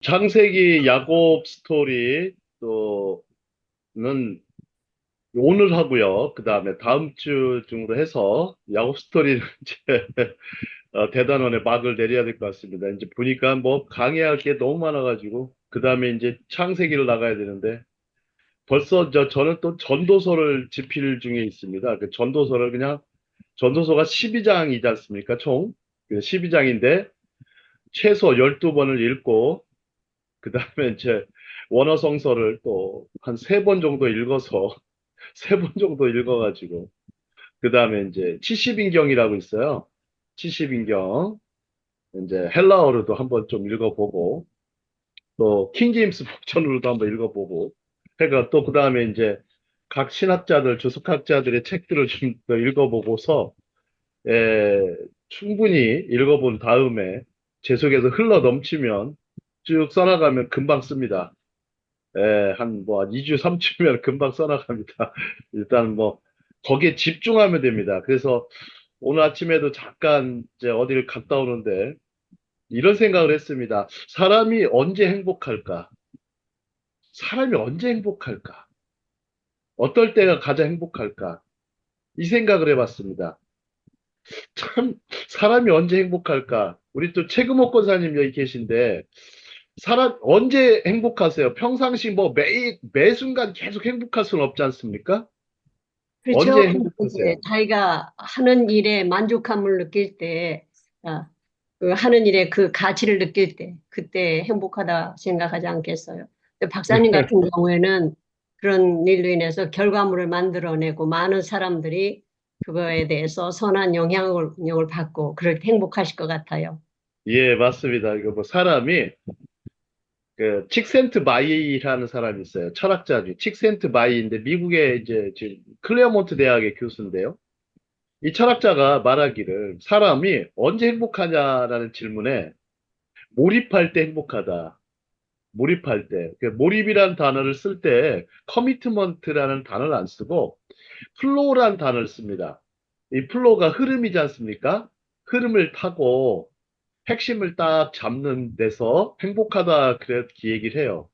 창세기 야곱 스토리 또는 오늘 하고요. 그 다음에 다음 주 중으로 해서 야곱 스토리는 이제 대단원의 막을 내려야 될 것 같습니다. 이제 보니까 뭐 강의할 게 너무 많아가지고 그 다음에 이제 창세기를 나가야 되는데 벌써 저는 또 전도서를 집필 중에 있습니다. 그 전도서를 그냥 전도서가 12장이지 않습니까? 총 12장인데 최소 12번을 읽고 그 다음에 이제 원어성서를 또 한 세 번 정도 읽어서 세 번 정도 읽어가지고 그 다음에 이제 70인경이라고 있어요. 70인경 이제 헬라어로도 한번 좀 읽어보고 또 킹제임스 버전으로도 한번 읽어보고 그러니까 또 그 다음에 이제 각 신학자들 주석학자들의 책들을 좀 더 읽어보고서 충분히 읽어본 다음에 제 속에서 흘러 넘치면 쭉 써나가면 금방 씁니다. 한 뭐 2주, 3주면 금방 써나갑니다. 일단 뭐 거기에 집중하면 됩니다. 그래서 오늘 아침에도 잠깐 이제 어디를 갔다 오는데 이런 생각을 했습니다. 사람이 언제 행복할까? 사람이 언제 행복할까? 어떨 때가 가장 행복할까? 이 생각을 해봤습니다. 참, 사람이 언제 행복할까? 우리 또 최금옥 권사님 여기 계신데, 사람, 언제 행복하세요? 평상시 뭐 매 순간 계속 행복할 수는 없지 않습니까? 그렇죠. 언제 근데 이제 행복하세요? 자기가 하는 일에 만족감을 느낄 때, 아, 그 하는 일에 그 가치를 느낄 때, 그때 행복하다 생각하지 않겠어요. 근데 박사님 같은 경우에는 그런 일로 인해서 결과물을 만들어내고 많은 사람들이 그거에 대해서 선한 영향을 받고 그럴 때 행복하실 것 같아요. 예, 맞습니다. 이거 뭐 사람이 그 칙센트마이라는 사람이 있어요. 철학자 중 칙센트마이인데 미국의 이제 지금 클레어몬트 대학의 교수인데요. 이 철학자가 말하기를 사람이 언제 행복하냐라는 질문에 몰입할 때 행복하다. 몰입할 때. 그 몰입이라는 단어를 쓸 때 커미트먼트라는 단어를 안 쓰고 플로우라는 단어를 씁니다. 이 플로우가 흐름이지 않습니까? 흐름을 타고 핵심을 딱 잡는 데서 행복하다 그렇게 얘기를 해요.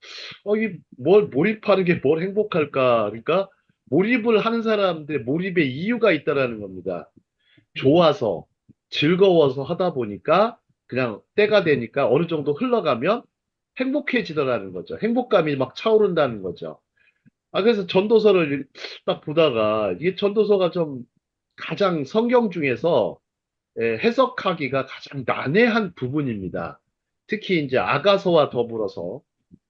이 뭘 몰입하는 게 뭘 행복할까? 그러니까 몰입을 하는 사람들의 몰입의 이유가 있다라는 겁니다. 좋아서 즐거워서 하다 보니까 그냥 때가 되니까 어느 정도 흘러가면 행복해지더라는 거죠. 행복감이 막 차오른다는 거죠. 그래서 전도서를 딱 보다가 이게 전도서가 좀 가장 성경 중에서 해석하기가 가장 난해한 부분입니다. 특히 이제 아가서와 더불어서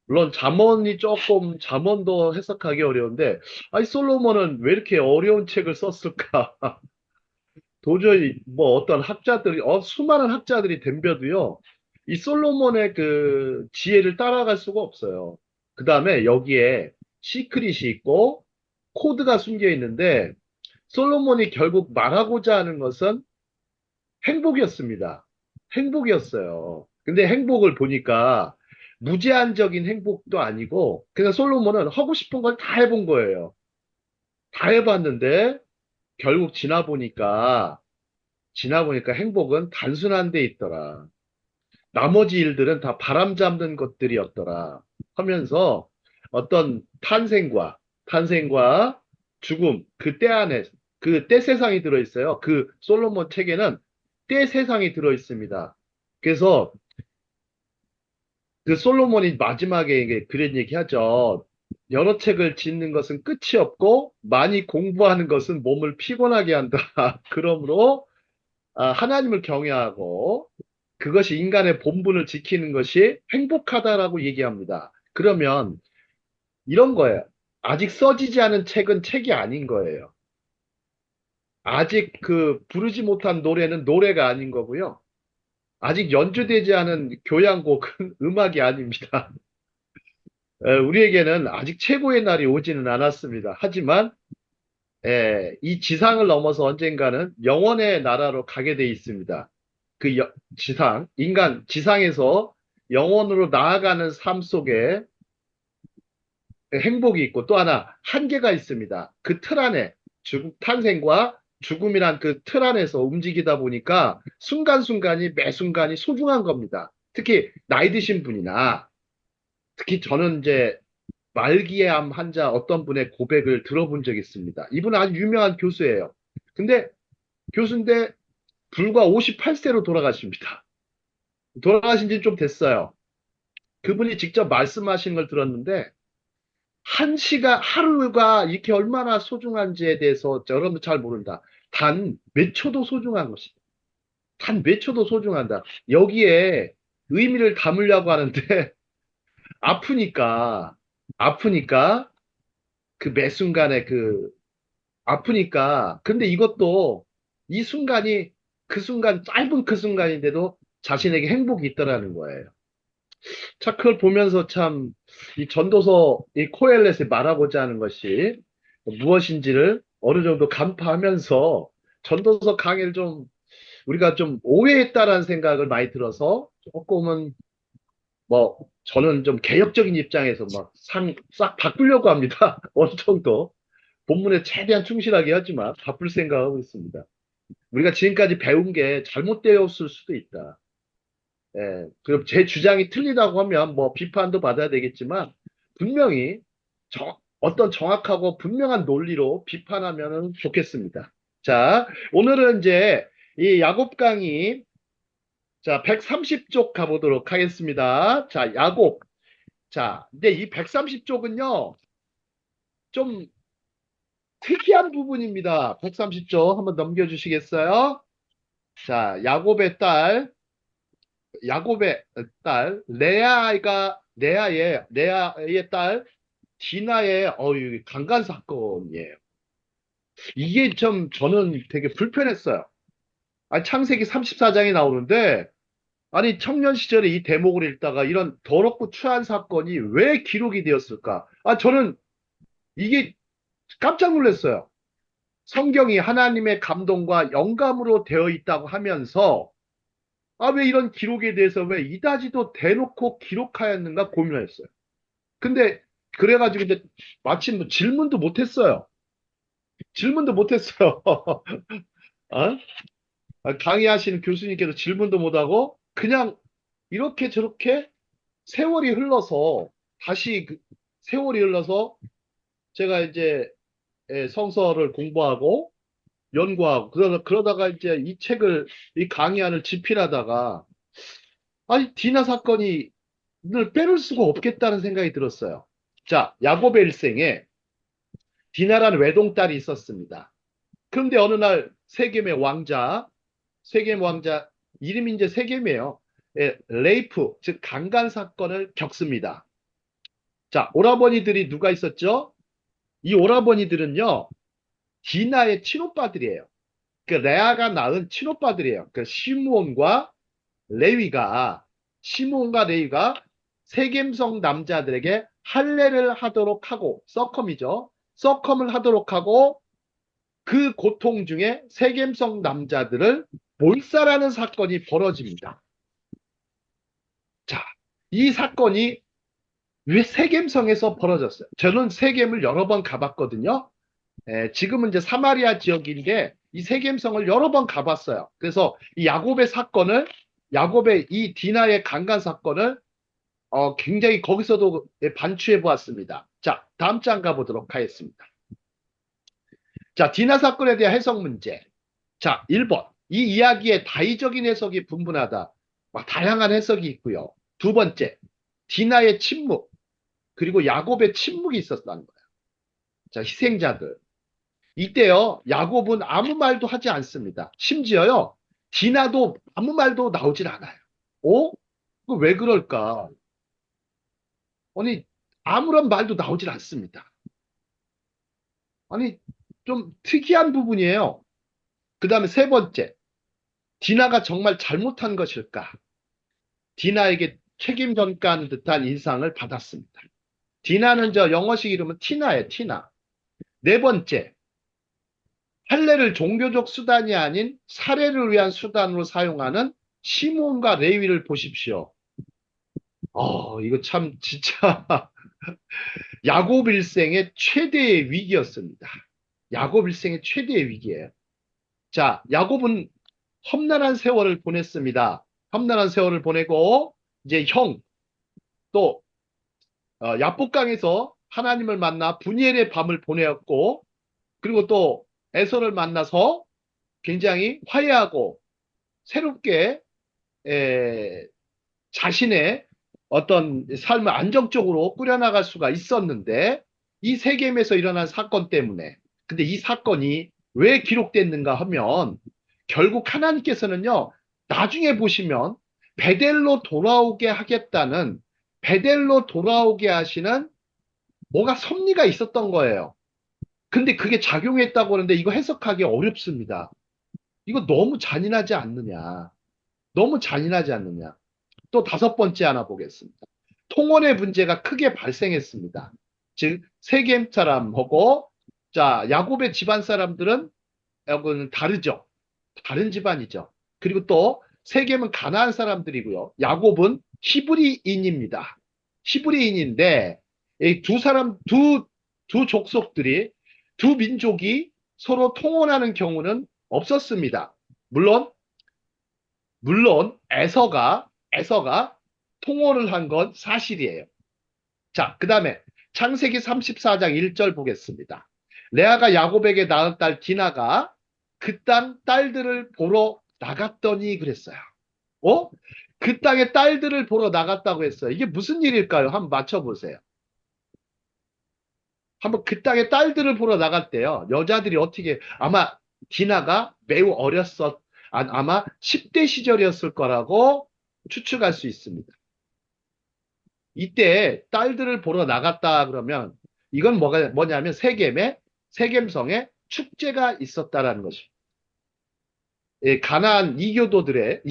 물론 잠언이 조금 잠언도 해석하기 어려운데 솔로몬은 왜 이렇게 어려운 책을 썼을까? 도저히 뭐 어떤 학자들이 수많은 학자들이 덤벼도요. 이 솔로몬의 그 지혜를 따라갈 수가 없어요. 그 다음에 여기에 시크릿이 있고 코드가 숨겨 있는데 솔로몬이 결국 말하고자 하는 것은 행복이었습니다. 행복이었어요. 근데 행복을 보니까 무제한적인 행복도 아니고 그냥 솔로몬은 하고 싶은 걸 다 해본 거예요. 다 해봤는데 결국 지나 보니까 행복은 단순한 데 있더라. 나머지 일들은 다 바람 잡는 것들이었더라. 하면서 어떤 탄생과 죽음, 그 때 안에, 그 때 세상이 들어있어요. 그 솔로몬 책에는 때 세상이 들어있습니다. 그래서 그 솔로몬이 마지막에 그런 얘기 하죠. 여러 책을 짓는 것은 끝이 없고 많이 공부하는 것은 몸을 피곤하게 한다. 그러므로 하나님을 경외하고 그것이 인간의 본분을 지키는 것이 행복하다라고 얘기합니다. 그러면 이런 거예요. 아직 써지지 않은 책은 책이 아닌 거예요. 아직 그 부르지 못한 노래는 노래가 아닌 거고요. 아직 연주되지 않은 교향곡은 음악이 아닙니다. 우리에게는 아직 최고의 날이 오지는 않았습니다. 하지만 이 지상을 넘어서 언젠가는 영원의 나라로 가게 돼 있습니다. 그 인간 지상에서 영원으로 나아가는 삶 속에 행복이 있고 또 하나 한계가 있습니다. 그 틀 안에 탄생과 죽음이란 그 틀 안에서 움직이다 보니까 순간순간이 매 순간이 소중한 겁니다. 특히 나이 드신 분이나 특히 저는 이제 말기암 환자 어떤 분의 고백을 들어본 적이 있습니다. 이분은 아주 유명한 교수예요. 근데 교수인데 불과 58세로 돌아가십니다. 돌아가신 지 좀 됐어요. 그분이 직접 말씀하신 걸 들었는데 하루가 이렇게 얼마나 소중한지에 대해서 여러분도 잘 모른다. 단 몇 초도 소중한 것이다. 단 몇 초도 소중한다. 여기에 의미를 담으려고 하는데 아프니까 아프니까 그 매 순간에 아프니까 근데 이것도 이 순간이 그 순간 짧은 그 순간인데도 자신에게 행복이 있더라는 거예요. 자, 그걸 보면서 참, 이 전도서, 이 코엘렛이 말하고자 하는 것이 무엇인지를 어느 정도 간파하면서 전도서 강의를 좀, 우리가 좀 오해했다라는 생각을 많이 들어서 조금은 뭐, 저는 좀 개혁적인 입장에서 싹 바꾸려고 합니다. 어느 정도. 본문에 최대한 충실하게 하지만 바꿀 생각하고 있습니다. 우리가 지금까지 배운 게 잘못되었을 수도 있다. 예, 그럼 제 주장이 틀리다고 하면 뭐 비판도 받아야 되겠지만 분명히 어떤 정확하고 분명한 논리로 비판하면 좋겠습니다. 자, 오늘은 이제 이 야곱 강의 자, 130쪽 가보도록 하겠습니다. 자, 야곱. 자, 근데 이 130쪽은요, 좀 특이한 부분입니다. 130쪽 한번 넘겨주시겠어요? 자, 야곱의 딸 레아의 딸 디나의 강간 사건이에요. 이게 좀 저는 되게 불편했어요. 아니, 창세기 34장이 나오는데 아니 청년 시절에 이 대목을 읽다가 이런 더럽고 추한 사건이 왜 기록이 되었을까? 아, 저는 이게 깜짝 놀랐어요. 성경이 하나님의 감동과 영감으로 되어 있다고 하면서 아, 왜 이런 기록에 대해서 왜 이다지도 대놓고 기록하였는가 고민했어요. 근데 그래가지고 이제 마침 뭐 질문도 못했어요. 질문도 못했어요. 어? 강의하시는 교수님께서 질문도 못하고 그냥 이렇게 저렇게 세월이 흘러서 다시 세월이 흘러서 제가 이제 성서를 공부하고 연구하고 그러다가 이제 이 강의안을 집필하다가 아니 디나 사건이 늘 빼놓을 수가 없겠다는 생각이 들었어요. 자, 야곱의 일생에 디나라는 외동딸이 있었습니다. 그런데 어느 날 세겜의 왕자 이름이 이제 세겜이에요. 예, 레이프 즉 강간 사건을 겪습니다. 자, 오라버니들이 누가 있었죠? 이 오라버니들은요 디나의 친오빠들이에요. 그 레아가 낳은 친오빠들이에요. 그 레위가 시므온과 레위가 세겜성 남자들에게 할례를 하도록 하고 서컴이죠. 서컴을 하도록 하고 그 고통 중에 세겜성 남자들을 몰살하는 사건이 벌어집니다. 자, 이 사건이 왜 세겜성에서 벌어졌어요? 저는 세겜을 여러 번 가봤거든요. 지금은 이제 사마리아 지역인데 이 세겜성을 여러 번 가봤어요. 그래서 이 야곱의 이 디나의 강간 사건을 굉장히 거기서도 반추해 보았습니다. 자, 다음 장 가보도록 하겠습니다. 자, 디나 사건에 대한 해석 문제. 자, 1번. 이 이야기의 다의적인 해석이 분분하다. 다양한 해석이 있고요. 두 번째, 디나의 침묵, 그리고 야곱의 침묵이 있었다는 거예요. 자, 희생자들. 이때요, 야곱은 아무 말도 하지 않습니다. 심지어요, 디나도 아무 말도 나오질 않아요. 어? 왜 그럴까? 아니, 아무런 말도 나오질 않습니다. 아니, 좀 특이한 부분이에요. 그 다음에 세 번째, 디나가 정말 잘못한 것일까? 디나에게 책임 전가하는 듯한 인상을 받았습니다. 디나는 저 영어식 이름은 티나예요, 티나. 네 번째, 할례를 종교적 수단이 아닌 살해를 위한 수단으로 사용하는 시몬과 레위를 보십시오. 이거 참 진짜 야곱 일생의 최대의 위기였습니다. 야곱 일생의 최대의 위기예요. 자, 야곱은 험난한 세월을 보냈습니다. 험난한 세월을 보내고 이제 또 야복강에서 하나님을 만나 분이엘의 밤을 보내었고, 그리고 또 에서를 만나서 굉장히 화해하고 새롭게 에, 자신의 어떤 삶을 안정적으로 꾸려나갈 수가 있었는데, 이 세겜에서 일어난 사건 때문에, 근데 이 사건이 왜 기록됐는가 하면 결국 하나님께서는요, 나중에 보시면 베델로 돌아오게 하겠다는, 베델로 돌아오게 하시는 뭐가 섭리가 있었던 거예요. 근데 그게 작용했다고 하는데 이거 해석하기 어렵습니다. 이거 너무 잔인하지 않느냐. 너무 잔인하지 않느냐. 또 다섯 번째 하나 보겠습니다. 통혼의 문제가 크게 발생했습니다. 즉 세겜 사람하고 자 야곱의 집안 사람들은 여기는 다르죠. 다른 집안이죠. 그리고 또 세겜은 가나안 사람들이고요. 야곱은 히브리인입니다. 히브리인인데 이 두 사람 두 족속들이 두 민족이 서로 통혼하는 경우는 없었습니다. 물론 에서가 통혼을 한 건 사실이에요. 자, 그 다음에 창세기 34장 1절 보겠습니다. 레아가 야곱에게 낳은 딸 디나가 그 땅 딸들을 보러 나갔더니 그랬어요. 어? 그 땅에 딸들을 보러 나갔다고 했어요. 이게 무슨 일일까요? 한번 맞춰보세요. 한번 그 땅에 딸들을 보러 나갔대요. 여자들이 어떻게, 아마 디나가 매우 아마 10대 시절이었을 거라고 추측할 수 있습니다. 이때 딸들을 보러 나갔다 그러면 이건 뭐냐면 세겜성에 축제가 있었다라는 것입니다. 예, 가나안 이교도들의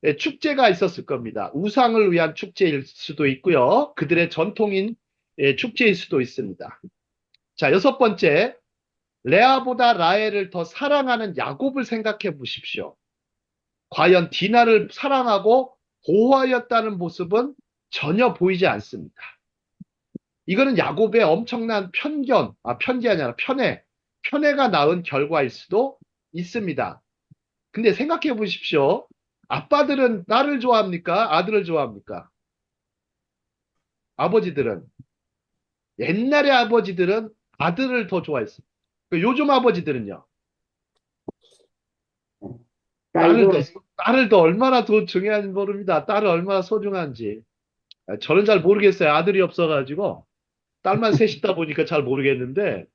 예, 축제가 있었을 겁니다. 우상을 위한 축제일 수도 있고요. 그들의 전통인 예, 축제일 수도 있습니다. 자, 여섯 번째, 레아보다 라헬을 더 사랑하는 야곱을 생각해 보십시오. 과연 디나를 사랑하고 보호하였다는 모습은 전혀 보이지 않습니다. 이거는 야곱의 엄청난 편견이 아니라 편애가 낳은 결과일 수도 있습니다. 근데 생각해 보십시오. 아빠들은 딸을 좋아합니까? 아들을 좋아합니까? 아버지들은. 옛날의 아버지들은 아들을 더 좋아했습니다. 요즘 아버지들은요. 딸을 딸도 더, 딸을 더 얼마나 더 중요한지 모릅니다. 딸을 얼마나 소중한지. 저는 잘 모르겠어요. 아들이 없어가지고. 딸만 셋 있다 보니까 잘 모르겠는데,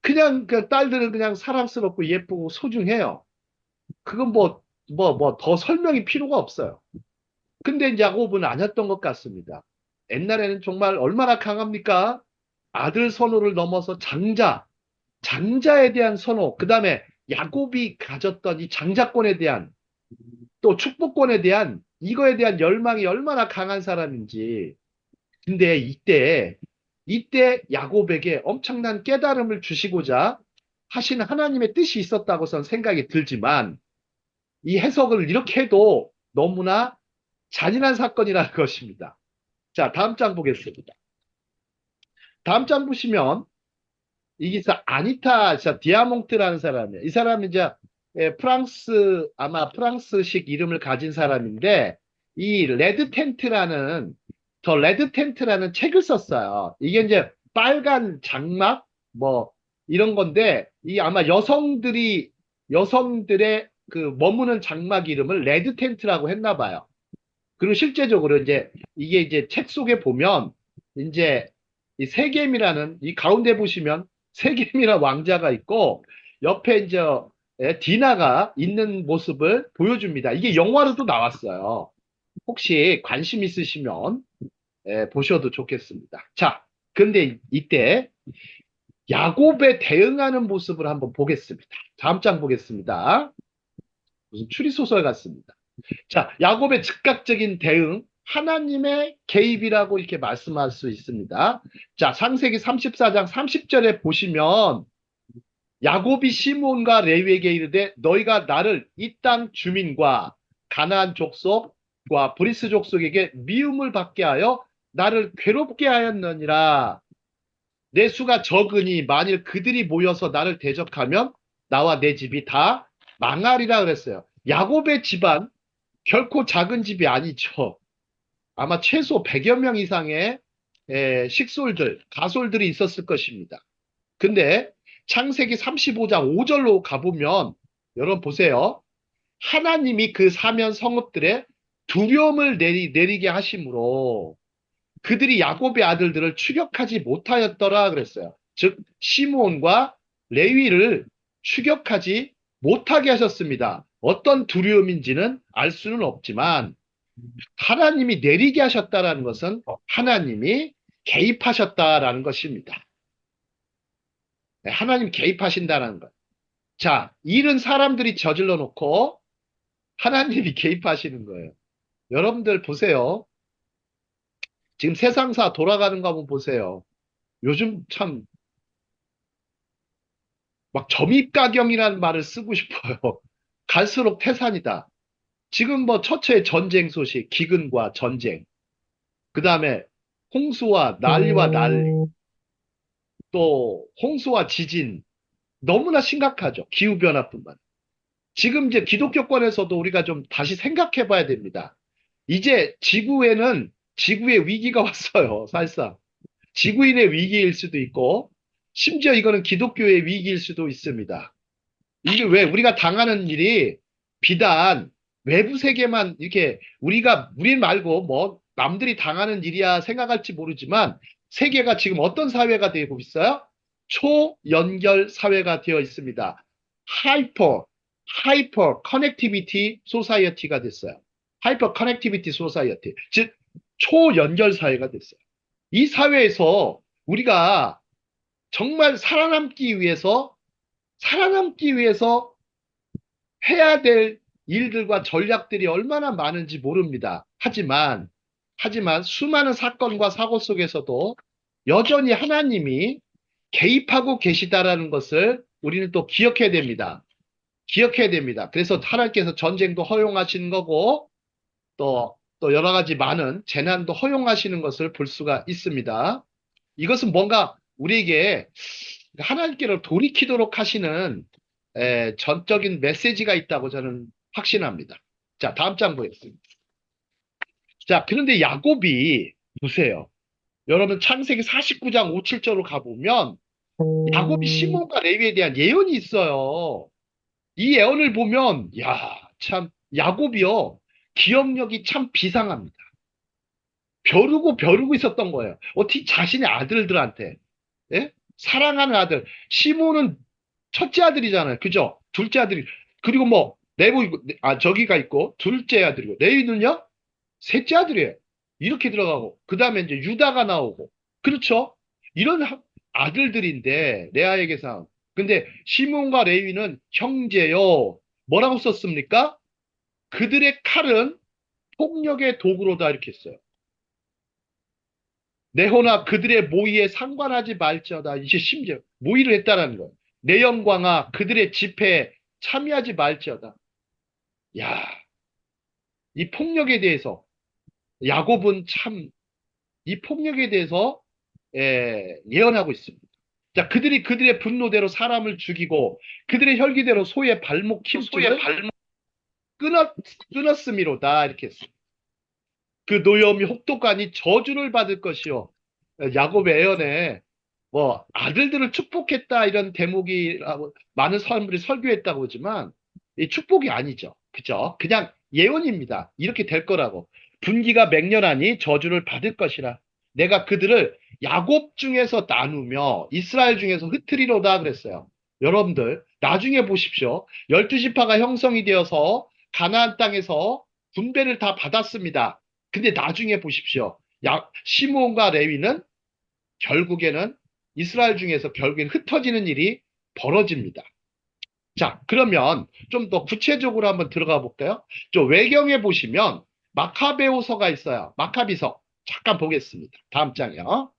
그냥 그 딸들은 그냥 사랑스럽고 예쁘고 소중해요. 그건 더 설명이 필요가 없어요. 근데 이제 야곱은 아니었던 것 같습니다. 옛날에는 정말 얼마나 강합니까? 아들 선호를 넘어서 장자에 대한 선호, 그 다음에 야곱이 가졌던 이 장자권에 대한 또 축복권에 대한 이거에 대한 열망이 얼마나 강한 사람인지. 근데 이때 야곱에게 엄청난 깨달음을 주시고자 하신 하나님의 뜻이 있었다고 선 생각이 들지만 이 해석을 이렇게 해도 너무나 잔인한 사건이라는 것입니다. 자, 다음 장 보겠습니다. 다음 장 보시면 이게 아니타 디아몽트라는 사람이에요. 이 사람은 이제 아마 프랑스식 이름을 가진 사람인데 이 레드 텐트라는 책을 썼어요. 이게 이제 빨간 장막 뭐 이런 건데 이 아마 여성들의 그 머무는 장막 이름을 레드 텐트라고 했나 봐요. 그리고 실제적으로 이게 이제 책 속에 보면 이제 이 세겜이라는 이 가운데 보시면 세겜이라는 왕자가 있고 옆에 이제 디나가 있는 모습을 보여줍니다. 이게 영화로도 나왔어요. 혹시 관심 있으시면 보셔도 좋겠습니다. 자, 근데 이때 야곱에 대응하는 모습을 한번 보겠습니다. 다음 장 보겠습니다. 무슨 추리소설 같습니다. 자, 야곱의 즉각적인 대응, 하나님의 개입이라고 이렇게 말씀할 수 있습니다. 자, 창세기 34장 30절에 보시면 야곱이 시몬과 레위에게 이르되 너희가 나를 이 땅 주민과 가나안 족속과 브리스 족속에게 미움을 받게 하여 나를 괴롭게 하였느니라. 내 수가 적으니 만일 그들이 모여서 나를 대적하면 나와 내 집이 다 망하리라 그랬어요. 야곱의 집안 결코 작은 집이 아니죠. 아마 최소 100여 명 이상의 식솔들, 가솔들이 있었을 것입니다. 근데 창세기 35장 5절로 가보면 여러분 보세요. 하나님이 그 사면 성읍들의 두려움을 내리게 하심으로 그들이 야곱의 아들들을 추격하지 못하였더라 그랬어요. 즉 시므온과 레위를 추격하지 못하게 하셨습니다. 어떤 두려움인지는 알 수는 없지만 하나님이 내리게 하셨다라는 것은 하나님이 개입하셨다라는 것입니다. 네, 하나님 개입하신다는 것. 자, 일은 사람들이 저질러 놓고 하나님이 개입하시는 거예요. 여러분들 보세요. 지금 세상사 돌아가는 거 한번 보세요. 요즘 참 막 점입가경이라는 말을 쓰고 싶어요. 갈수록 태산이다. 지금 뭐 처처의 전쟁 소식, 기근과 전쟁, 그 다음에 홍수와 난리와 난리, 또 홍수와 지진, 너무나 심각하죠. 기후변화뿐만. 지금 이제 기독교권에서도 우리가 좀 다시 생각해 봐야 됩니다. 이제 지구의 위기가 왔어요. 사실상. 지구인의 위기일 수도 있고, 심지어 이거는 기독교의 위기일 수도 있습니다. 이게 왜 우리가 당하는 일이 비단 외부 세계만 이렇게 우리 말고 뭐 남들이 당하는 일이야 생각할지 모르지만 세계가 지금 어떤 사회가 되고 있어요? 초연결 사회가 되어 있습니다. 하이퍼, 하이퍼 커넥티비티 소사이어티가 됐어요. 하이퍼 커넥티비티 소사이어티. 즉, 초연결 사회가 됐어요. 이 사회에서 우리가 정말 살아남기 위해서 해야 될 일들과 전략들이 얼마나 많은지 모릅니다. 하지만 수많은 사건과 사고 속에서도 여전히 하나님이 개입하고 계시다라는 것을 우리는 또 기억해야 됩니다. 기억해야 됩니다. 그래서 하나님께서 전쟁도 허용하시는 거고 또 여러 가지 많은 재난도 허용하시는 것을 볼 수가 있습니다. 이것은 뭔가 우리에게 하나님께로 돌이키도록 하시는 전적인 메시지가 있다고 저는 확신합니다. 자, 다음 장 보겠습니다. 자, 그런데 야곱이 보세요. 여러분 창세기 49장 5, 7절로 가보면 야곱이 시몬과 레위에 대한 예언이 있어요. 이 예언을 보면 야, 참 야곱이요. 기억력이 참 비상합니다. 벼르고 있었던 거예요. 어떻게 자신의 아들들한테 예? 사랑하는 아들 시몬은 첫째 아들이잖아요. 그죠? 둘째 아들이. 그리고 뭐, 저기가 있고, 둘째 아들이고, 레위는요? 셋째 아들이에요. 이렇게 들어가고, 그 다음에 이제 유다가 나오고. 그렇죠? 이런 아들들인데, 레아에게서. 근데 시몬과 레위는 형제요. 뭐라고 썼습니까? 그들의 칼은 폭력의 도구로다. 이렇게 했어요. 내호나 그들의 모의에 상관하지 말지어다. 이제 심지어 모의를 했다라는 거예요. 내 영광아 그들의 집회에 참여하지 말지어다. 야, 이 폭력에 대해서 야곱은 참 이 폭력에 대해서 예언하고 있습니다. 자, 그들의 분노대로 사람을 죽이고 그들의 혈기대로 소의 발목 힘줄을 끊었음이로다 이렇게 했어요. 그 노여움이 혹독하니 저주를 받을 것이요. 야곱의 예언에 뭐 아들들을 축복했다 이런 대목이라고 많은 사람들이 설교했다고 하지만 이 축복이 아니죠. 그죠? 그냥 예언입니다. 이렇게 될 거라고. 분기가 맹렬하니 저주를 받을 것이라. 내가 그들을 야곱 중에서 나누며 이스라엘 중에서 흩트리로다 그랬어요. 여러분들 나중에 보십시오. 12지파가 형성이 되어서 가나안 땅에서 분배를 다 받았습니다. 근데 나중에 보십시오. 시므온과 레위는 결국에는 이스라엘 중에서 결국엔 흩어지는 일이 벌어집니다. 자, 그러면 좀 더 구체적으로 한번 들어가 볼까요? 저 외경에 보시면 마카베오서가 있어요. 마카비서. 잠깐 보겠습니다. 다음 장이요.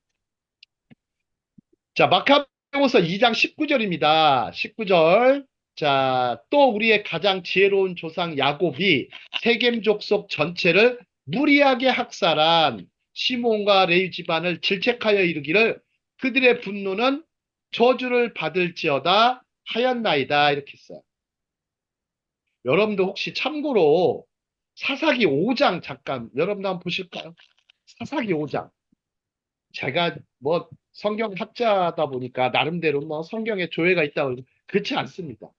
자, 마카베오서 2장 19절입니다. 19절. 자, 또 우리의 가장 지혜로운 조상 야곱이 세겜 족속 전체를 무리하게 학살한 시몬과 레위 집안을 질책하여 이르기를 그들의 분노는 저주를 받을지어다 하였나이다 이렇게 했어요. 여러분도 혹시 참고로 사사기 5장 잠깐 여러분 한번 보실까요? 사사기 5장. 제가 뭐 성경 학자다 보니까 나름대로 뭐 성경에 조예가 있다고 그렇지 않습니다.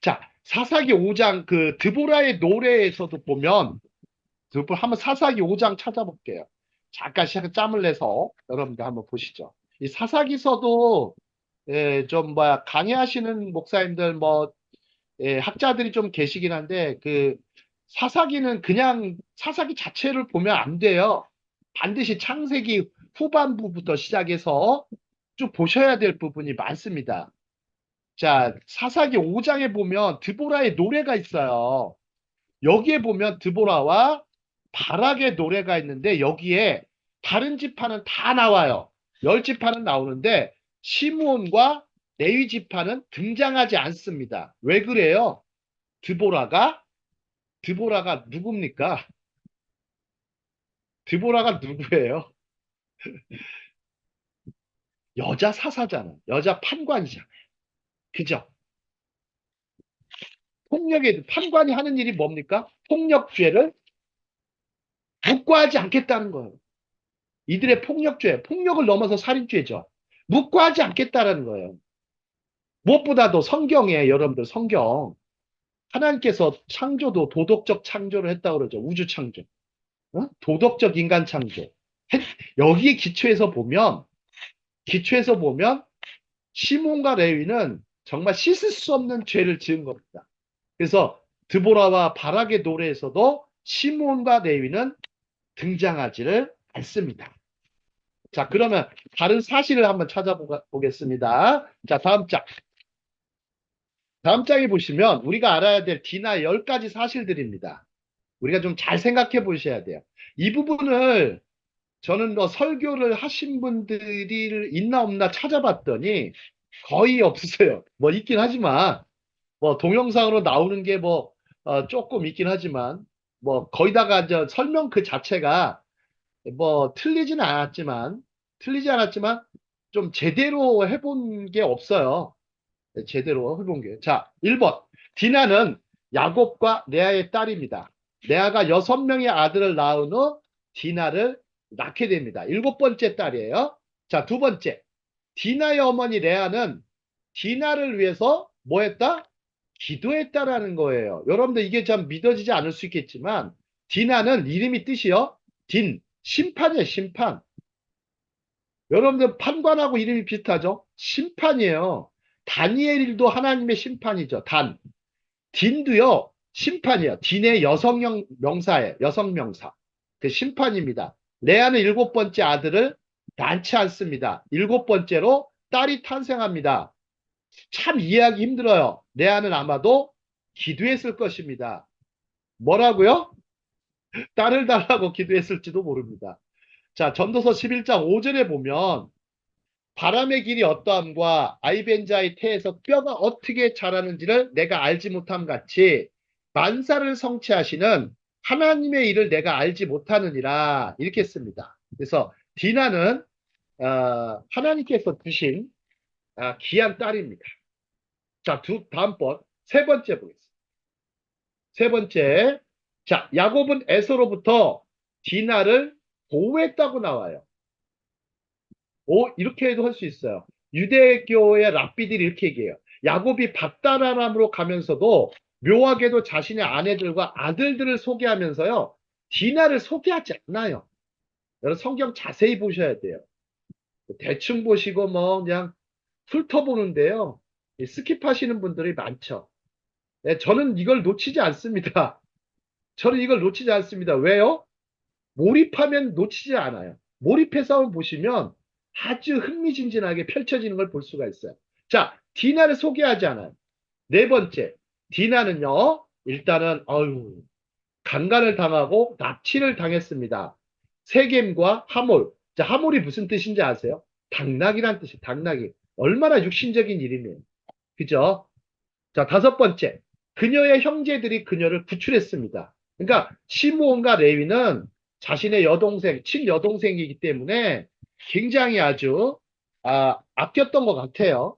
자, 사사기 5장 그 드보라의 노래에서도 보면 한번 사사기 5장 찾아볼게요. 잠깐 시간 짬을 내서 여러분들 한번 보시죠. 이 사사기서도 좀 뭐야 강의하시는 목사님들 뭐 학자들이 좀 계시긴 한데 그 사사기는 그냥 사사기 자체를 보면 안 돼요. 반드시 창세기 후반부부터 시작해서 쭉 보셔야 될 부분이 많습니다. 자, 사사기 5장에 보면 드보라의 노래가 있어요. 여기에 보면 드보라와 바락의 노래가 있는데 여기에 다른 지파는 다 나와요. 열 지파는 나오는데 시므온과 레위 지파는 등장하지 않습니다. 왜 그래요? 드보라가 누굽니까? 드보라가 누구예요? 여자 사사잖아. 여자 판관이잖아. 그죠? 폭력에 판관이 하는 일이 뭡니까? 폭력죄를 묵과하지 않겠다는 거예요. 이들의 폭력죄, 폭력을 넘어서 살인죄죠. 묵과하지 않겠다는 거예요. 무엇보다도 성경에 여러분들 성경 하나님께서 창조도 도덕적 창조를 했다고 그러죠. 우주 창조. 어? 도덕적 인간 창조. 여기에 기초에서 보면 시몬과 레위는 정말 씻을 수 없는 죄를 지은 겁니다. 그래서 드보라와 바락의 노래에서도 시몬과 레위는 등장하지를 않습니다. 자, 그러면 다른 사실을 한번 찾아보겠습니다. 자, 다음 장. 다음 장에 보시면 우리가 알아야 될 디나 10가지 사실들입니다. 우리가 좀 잘 생각해 보셔야 돼요. 이 부분을 저는 뭐 설교를 하신 분들이 있나 없나 찾아봤더니 거의 없어요. 뭐 있긴 하지만 뭐 동영상으로 나오는 게 뭐 조금 있긴 하지만 뭐 거의다가 저 설명 그 자체가 뭐 틀리지 않았지만 좀 제대로 해본 게 없어요. 제대로 해본 게. 자, 1번. 디나는 야곱과 레아의 딸입니다. 레아가 6명의 아들을 낳은 후 디나를 낳게 됩니다. 7번째 딸이에요. 자, 두 번째. 디나의 어머니 레아는 디나를 위해서 뭐 했다? 기도했다라는 거예요. 여러분들 이게 참 믿어지지 않을 수 있겠지만 디나는 이름이 뜻이요. 심판이에요, 심판. 여러분들 판관하고 이름이 비슷하죠? 심판이에요. 다니엘도 하나님의 심판이죠. 딘도요, 심판이에요. 딘의 여성형 명사예요. 여성 명사. 그 심판입니다. 레아는 7번째 아들을 낳지 않습니다. 7번째로 딸이 탄생합니다. 참 이해하기 힘들어요. 레아는 아마도 기도했을 것입니다. 뭐라고요? 딸을 달라고 기도했을지도 모릅니다. 자, 전도서 11장 5절에 보면 바람의 길이 어떠함과 아이벤자의 태에서 뼈가 어떻게 자라는지를 내가 알지 못함 같이 만사를 성취하시는 하나님의 일을 내가 알지 못하느니라 이렇게 씁니다. 그래서 디나는 하나님께서 주신 귀한 딸입니다. 자, 다음번 세 번째 보겠습니다. 세 번째, 자, 야곱은 에서로부터 디나를 보호했다고 나와요. 이렇게 해도 할 수 있어요. 유대교의 랍비들이 이렇게 얘기해요. 야곱이 밧다라람으로 가면서도 묘하게도 자신의 아내들과 아들들을 소개하면서요. 디나를 소개하지 않아요. 여러분 성경 자세히 보셔야 돼요. 대충 보시고 뭐 그냥 훑어보는데요. 스킵하시는 분들이 많죠. 네, 저는 이걸 놓치지 않습니다. 저는 이걸 놓치지 않습니다. 왜요? 몰입하면 놓치지 않아요. 몰입해서 한번 보시면 아주 흥미진진하게 펼쳐지는 걸 볼 수가 있어요. 자, 디나를 소개하지 않아요. 네 번째, 디나는요, 일단은, 강간을 당하고 납치를 당했습니다. 세겜과 하몰. 자, 하몰이 무슨 뜻인지 아세요? 당나귀란 뜻이에요. 당나귀. 얼마나 육신적인 이름이에요. 그죠? 자, 다섯 번째. 그녀의 형제들이 그녀를 구출했습니다. 그러니까 시므온과 레위는 자신의 여동생, 친여동생이기 때문에 굉장히 아주 아꼈던 것 같아요.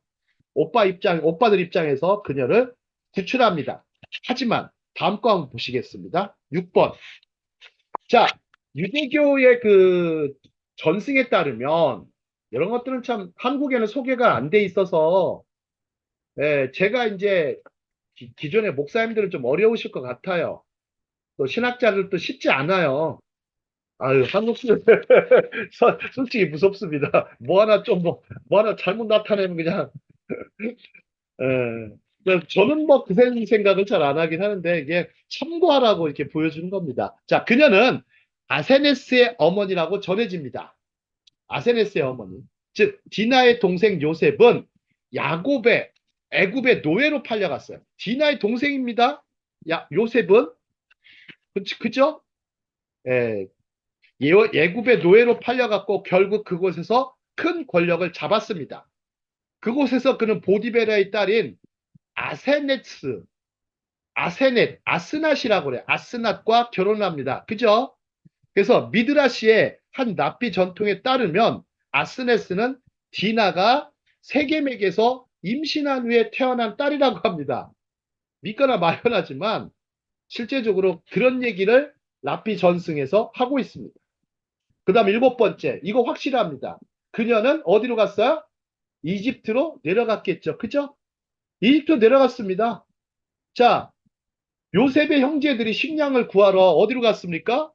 오빠들 입장에서 그녀를 구출합니다. 하지만 다음 거 한번 보시겠습니다. 6번. 자, 유대교의 그 전승에 따르면 이런 것들은 참 한국에는 소개가 안 돼 있어서 예, 제가 이제 기존의 목사님들은 좀 어려우실 것 같아요. 또 신학자들도 쉽지 않아요. 아유, 한국 수 솔직히 무섭습니다. 뭐 하나 잘못 나타내면 그냥 예. 그래서 저는 뭐 그 생각은 잘 안 하긴 하는데 이게 참고하라고 이렇게 보여주는 겁니다. 자, 그녀는 아세네스의 어머니라고 전해집니다. 아세네스의 어머니. 즉, 디나의 동생 요셉은 야곱의 애굽의 노예로 팔려갔어요. 디나의 동생입니다. 요셉은 그죠? 예, 예굽의 노예로 팔려갔고 결국 그곳에서 큰 권력을 잡았습니다. 그곳에서 그는 보디베라의 딸인 아세네스 아스낫이라고 그래. 아스낫과 결혼을 합니다. 그죠? 그래서 미드라시의 한 납비 전통에 따르면 아스네스는 디나가 세겜에게서 임신한 후에 태어난 딸이라고 합니다. 믿거나 마연하지만 실제적으로 그런 얘기를 납비 전승에서 하고 있습니다. 그 다음 7번째. 이거 확실합니다. 그녀는 어디로 갔어요? 이집트로 내려갔겠죠. 그죠? 이집트로 내려갔습니다. 자, 요셉의 형제들이 식량을 구하러 어디로 갔습니까?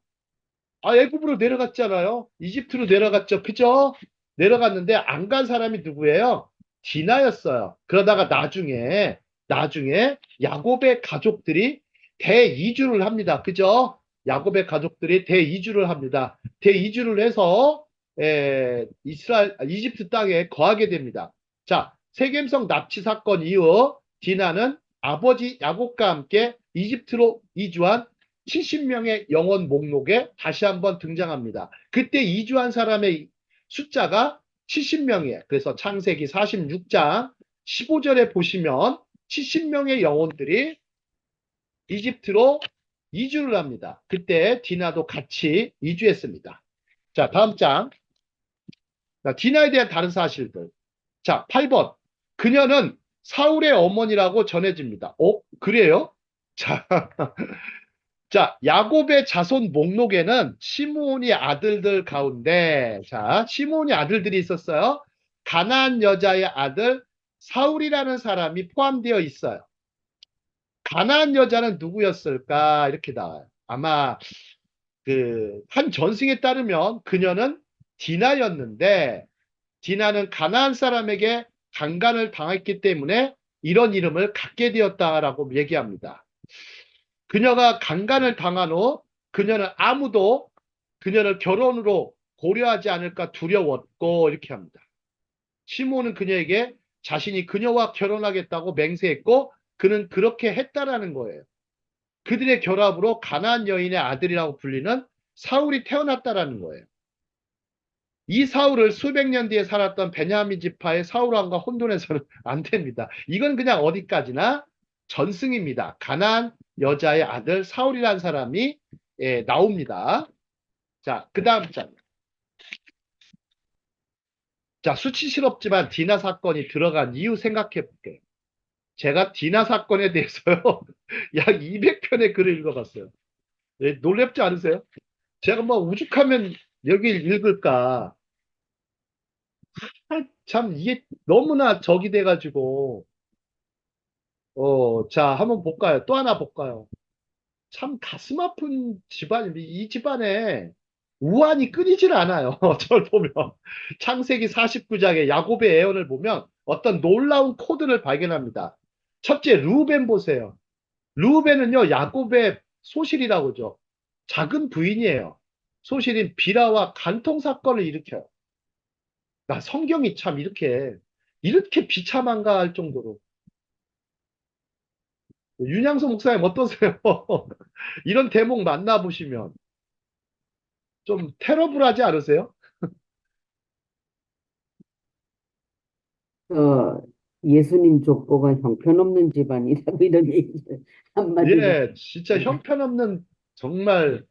아, 애굽으로 내려갔잖아요. 이집트로 내려갔죠. 그죠? 내려갔는데 안 간 사람이 누구예요? 디나였어요. 그러다가 나중에 야곱의 가족들이 대이주를 합니다. 그죠? 야곱의 가족들이 대이주를 합니다. 대이주를 해서 이집트 땅에 거하게 됩니다. 자, 세겜성 납치 사건 이후 디나는 아버지 야곱과 함께 이집트로 이주한 70명의 영혼 목록에 다시 한번 등장합니다. 그때 이주한 사람의 숫자가 70명이에요. 그래서 창세기 46장 15절에 보시면 70명의 영혼들이 이집트로 이주를 합니다. 그때 디나도 같이 이주했습니다. 자, 다음 장. 자, 디나에 대한 다른 사실들. 자, 8번. 그녀는 사울의 어머니라고 전해집니다. 그래요? 자, 자, 야곱의 자손 목록에는 시므온이 아들들 가운데, 자, 시므온이 아들들이 있었어요. 가나안 여자의 아들 사울이라는 사람이 포함되어 있어요. 가나안 여자는 누구였을까? 이렇게 나와요. 아마 그 한 전승에 따르면 그녀는 디나였는데, 디나는 가나안 사람에게 강간을 당했기 때문에 이런 이름을 갖게 되었다라고 얘기합니다. 그녀가 강간을 당한 후 그녀는 아무도 그녀를 결혼으로 고려하지 않을까 두려웠고 이렇게 합니다. 시므온은 그녀에게 자신이 그녀와 결혼하겠다고 맹세했고 그는 그렇게 했다라는 거예요. 그들의 결합으로 가나안 여인의 아들이라고 불리는 사울이 태어났다라는 거예요. 이 사울을 수백 년 뒤에 살았던 베냐민 지파의 사울왕과 혼돈해서는 안 됩니다. 이건 그냥 어디까지나 전승입니다. 가나안 여자의 아들 사울이라는 사람이 나옵니다. 자, 그 다음 장. 자, 수치스럽지만 디나 사건이 들어간 이유 생각해 볼게요. 제가 디나 사건에 대해서요, 약 200편의 글을 읽어봤어요. 놀랍지 않으세요? 제가 뭐 오죽하면 여기 읽을까. 참, 이게 너무나 적이 돼가지고, 자, 한번 볼까요? 또 하나 볼까요? 참 가슴 아픈 집안입니다. 이 집안에 우환이 끊이질 않아요. 저를 보면. 창세기 49장의 야곱의 애언을 보면 어떤 놀라운 코드를 발견합니다. 첫째, 루벤 보세요. 루벤은요, 야곱의 소실이라고 하죠. 작은 부인이에요. 소실인 비라와 간통 사건을 일으켜요. 성경이 참 이렇게 비참한가 할 정도로. 윤양소 목사님 어떠세요? 이런 대목 만나보시면 좀 테러블하지 않으세요? 어, 예수님 족보가 형편없는 집안이라고 이런 얘기를 한마디로. 예, 진짜 형편없는 정말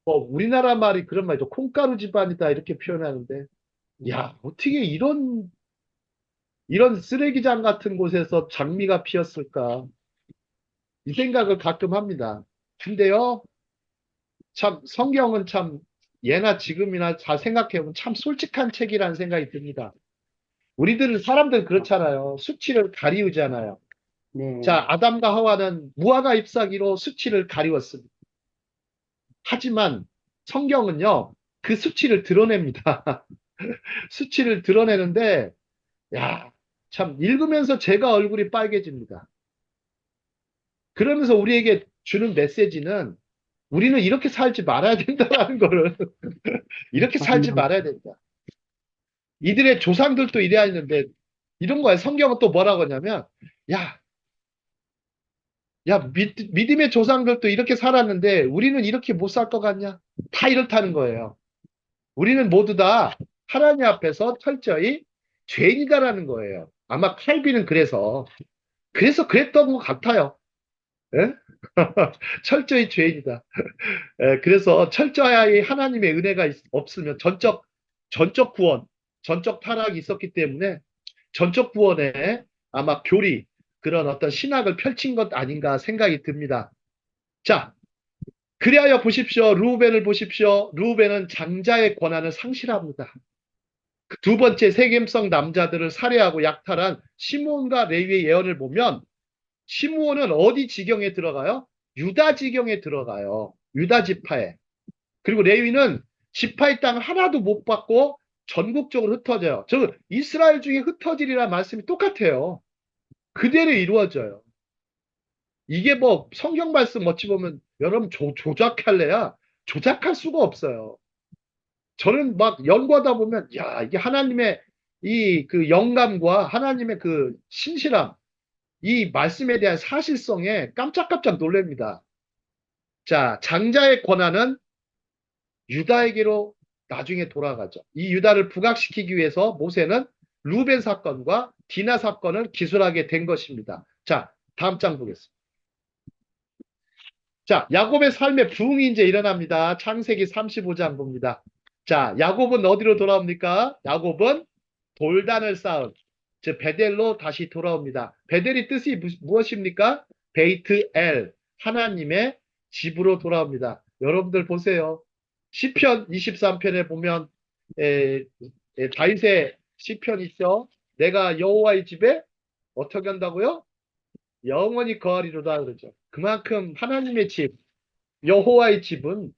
뭐 우리나라 말이 그런 말이죠. 콩가루 집안이다 이렇게 표현하는데 야, 어떻게 이런 쓰레기장 같은 곳에서 장미가 피었을까? 이 생각을 가끔 합니다. 근데요, 참 성경은 참 예나 지금이나 잘 생각해보면 참 솔직한 책이라는 생각이 듭니다. 우리들은 사람들 그렇잖아요. 수치를 가리우잖아요. 네. 자, 아담과 하와는 무화과 잎사귀로 수치를 가리웠습니다. 하지만 성경은요, 그 수치를 드러냅니다. 수치를 드러내는데, 야, 참 읽으면서 제가 얼굴이 빨개집니다. 그러면서 우리에게 주는 메시지는 우리는 이렇게 살지 말아야 된다는 거를 이렇게 살지 맞나. 말아야 된다. 이들의 조상들도 이래야 했는데 이런 거야. 성경은 또 뭐라고 하냐면 야, 믿음의 조상들도 이렇게 살았는데 우리는 이렇게 못 살 것 같냐? 다 이렇다는 거예요. 우리는 모두 다 하나님 앞에서 철저히 죄인이다라는 거예요. 아마 칼빈은 그래서 그랬던 것 같아요. 예? 철저히 죄인이다. 그래서 철저히 하나님의 은혜가 없으면 전적 구원, 전적 타락이 있었기 때문에 전적 구원에 아마 교리, 그런 어떤 신학을 펼친 것 아닌가 생각이 듭니다. 자, 그리하여 보십시오. 르우벤을 보십시오. 르우벤은 장자의 권한을 상실합니다. 그두 번째 세겜성 남자들을 살해하고 약탈한 시므온과 레위의 예언을 보면 시므온은 어디 지경에 들어가요? 유다 지경에 들어가요. 유다 지파에. 그리고 레위는 지파의 땅을 하나도 못 받고 전국적으로 흩어져요. 저 이스라엘 중에 흩어지리라는 말씀이 똑같아요. 그대로 이루어져요. 이게 뭐 성경 말씀 어찌 보면 여러분 조작할래야 조작할 수가 없어요. 저는 막 연구하다 보면 야, 이게 하나님의 이 그 영감과 하나님의 그 신실함, 이 말씀에 대한 사실성에 깜짝깜짝 놀랍니다. 자, 장자의 권한은 유다에게로 나중에 돌아가죠. 이 유다를 부각시키기 위해서 모세는 루벤 사건과 디나 사건을 기술하게 된 것입니다. 자, 다음 장 보겠습니다. 자, 야곱의 삶의 부흥이 이제 일어납니다. 창세기 35장 봅니다. 자, 야곱은 어디로 돌아옵니까? 야곱은 돌단을 쌓은, 즉 베델로 다시 돌아옵니다. 베델이 뜻이 무엇입니까? 베이트 엘, 하나님의 집으로 돌아옵니다. 여러분들 보세요. 시편 23편에 보면 다윗의 시편 있죠. 내가 여호와의 집에 어떻게 한다고요? 영원히 거하리로다 그러죠. 그만큼 하나님의 집, 여호와의 집은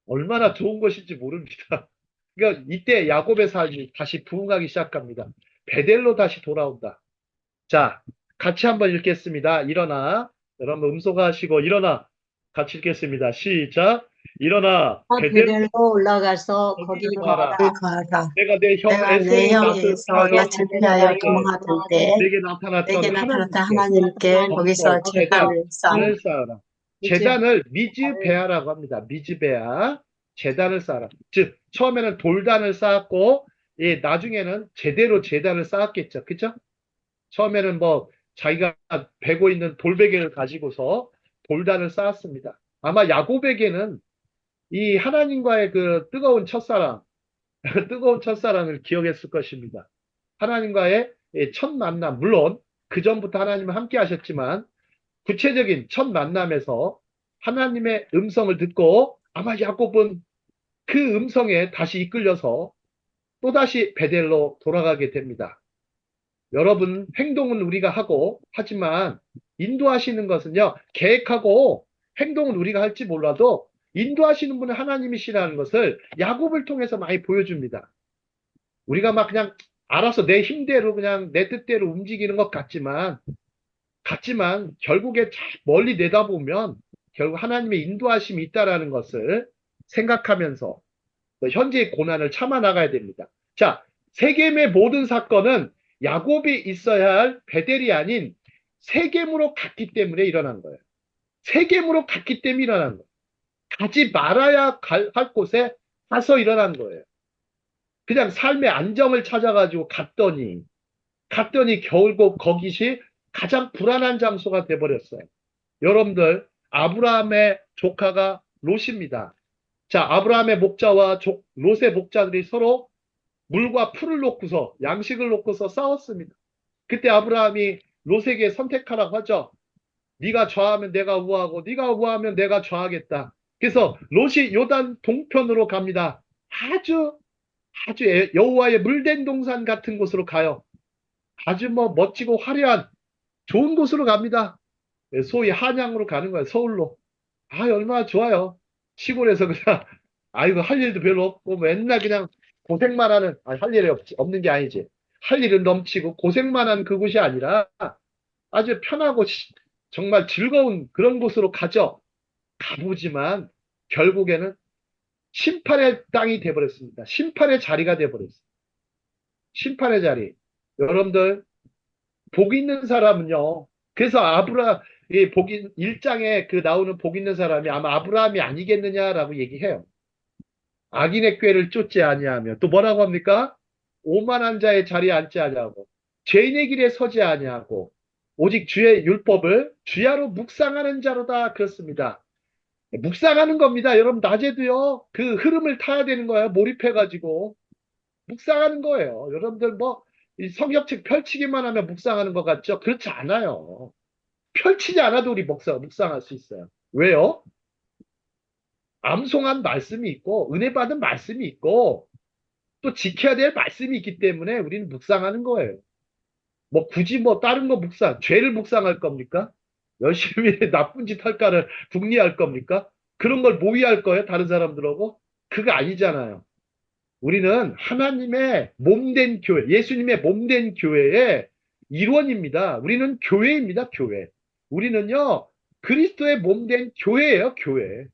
얼마나 좋은 것인지 모릅니다. 그러니까 이때 야곱의 삶이 다시 부흥하기 시작합니다. 베델로 다시 돌아온다. 자, 같이 한번 읽겠습니다. 일어나. 여러분 음소거하시고 일어나. 같이 읽겠습니다. 시작. 일어나. 베델로 베델로 올라가서 거기 거기를 거하라. 가라. 거하라. 내가 내 형 내가 내 에서를 형의 에서 낯을 피하여 도망하던 때 내게 나타났던 내게 나타났다 하나님께 하나님께 거기서 제단을 쌓아 재단을 쌓아라. 재단을 미즈베아라고 합니다. 미즈베아. 재단을 쌓아라. 즉 처음에는 돌단을 쌓았고 나중에는 제대로 재단을 쌓았겠죠. 그죠? 처음에는 뭐 자기가 베고 있는 돌베개를 가지고서 돌단을 쌓았습니다. 아마 야곱에게는 이 하나님과의 그 뜨거운 첫사랑, 뜨거운 첫사랑을 기억했을 것입니다. 하나님과의 첫 만남, 물론 그 전부터 하나님은 함께 하셨지만 구체적인 첫 만남에서 하나님의 음성을 듣고 아마 야곱은 그 음성에 다시 이끌려서 또다시 베델로 돌아가게 됩니다. 여러분, 행동은 우리가 하고 하지만 인도하시는 것은요, 계획하고 행동은 우리가 할지 몰라도 인도하시는 분은 하나님이시라는 것을 야곱을 통해서 많이 보여줍니다. 우리가 막 그냥 알아서 내 힘대로 그냥 내 뜻대로 움직이는 것 같지만 결국에 멀리 내다보면 결국 하나님의 인도하심이 있다라는 것을 생각하면서 현재의 고난을 참아 나가야 됩니다. 자, 세겜의 모든 사건은 야곱이 있어야 할 베델이 아닌 세겜으로 갔기 때문에 일어난 거예요. 세겜으로 갔기 때문에 일어난 거예요. 가지 말아야 할 곳에 가서 일어난 거예요. 그냥 삶의 안정을 찾아가지고 갔더니 결국 거기시 가장 불안한 장소가 돼버렸어요. 여러분들, 아브라함의 조카가 롯입니다. 자, 아브라함의 목자와 롯의 목자들이 서로 물과 풀을 놓고서 양식을 놓고서 싸웠습니다. 그때 아브라함이 롯에게 선택하라고 하죠. 네가 좌하면 내가 우하고 네가 우하면 내가 좌하겠다. 그래서 롯이 요단 동편으로 갑니다. 아주 아주 여호와의 물된 동산 같은 곳으로 가요. 아주 뭐 멋지고 화려한 좋은 곳으로 갑니다. 소위 한양으로 가는 거예요. 서울로. 아, 얼마나 좋아요. 시골에서 그냥, 아이고, 할 일도 별로 없고, 맨날 그냥 고생만 하는, 아니, 할 일이 없는 게 아니지. 할 일은 넘치고 고생만 한 그곳이 아니라 아주 편하고 정말 즐거운 그런 곳으로 가죠. 가보지만 결국에는 심판의 땅이 돼버렸습니다. 심판의 자리가 돼버렸어요. 심판의 자리. 여러분들, 복 있는 사람은요. 그래서 이 복인 1장에 그 나오는 복 있는 사람이 아마 아브라함이 아니겠느냐라고 얘기해요. 악인의 꾀를 쫓지 아니하며 또 뭐라고 합니까? 오만한 자의 자리에 앉지 아니하고 죄인의 길에 서지 아니하고 오직 주의 율법을 주야로 묵상하는 자로다 그렇습니다. 묵상하는 겁니다. 여러분 낮에도요. 그 흐름을 타야 되는 거예요. 몰입해가지고 묵상하는 거예요. 여러분들 뭐 이 성경책 펼치기만 하면 묵상하는 것 같죠? 그렇지 않아요. 펼치지 않아도 우리 묵상할 수 있어요. 왜요? 암송한 말씀이 있고 은혜 받은 말씀이 있고 또 지켜야 될 말씀이 있기 때문에 우리는 묵상하는 거예요. 뭐 굳이 뭐 다른 거 죄를 묵상할 겁니까? 열심히 나쁜 짓 할까를 궁리할 겁니까? 그런 걸 모의할 거예요, 다른 사람들하고? 그거 아니잖아요. 우리는 하나님의 몸된 교회, 예수님의 몸된 교회의 일원입니다. 우리는 교회입니다, 교회. 우리는요, 그리스도의 몸된 교회예요, 교회.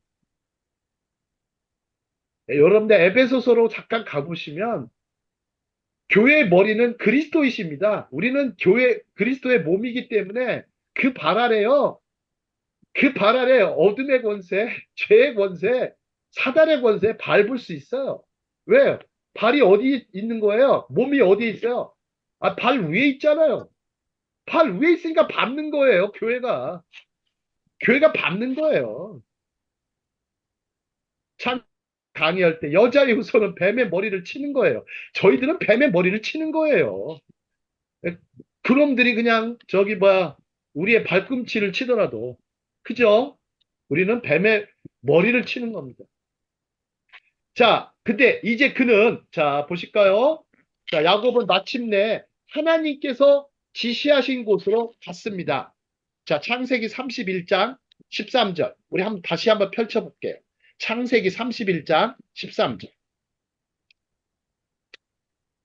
여러분들 에베소서로 잠깐 가보시면 교회의 머리는 그리스도이십니다. 우리는 그리스도의 몸이기 때문에 그 발 아래요. 그 발 아래 어둠의 권세, 죄의 권세, 사단의 권세 밟을 수 있어요. 왜? 발이 어디 있는 거예요? 몸이 어디 있어요? 아, 발 위에 있잖아요. 발 위에 있으니까 밟는 거예요, 교회가. 교회가 밟는 거예요. 참 강의할 때 여자의 후손은 뱀의 머리를 치는 거예요. 저희들은 뱀의 머리를 치는 거예요. 그놈들이 그냥 저기 뭐야 우리의 발꿈치를 치더라도 그죠? 우리는 뱀의 머리를 치는 겁니다. 자, 근데 이제 그는 자 보실까요? 자, 야곱은 마침내 하나님께서 지시하신 곳으로 갔습니다. 자, 창세기 31장 13절. 우리 다시 한번 펼쳐볼게요. 창세기 31장 13절.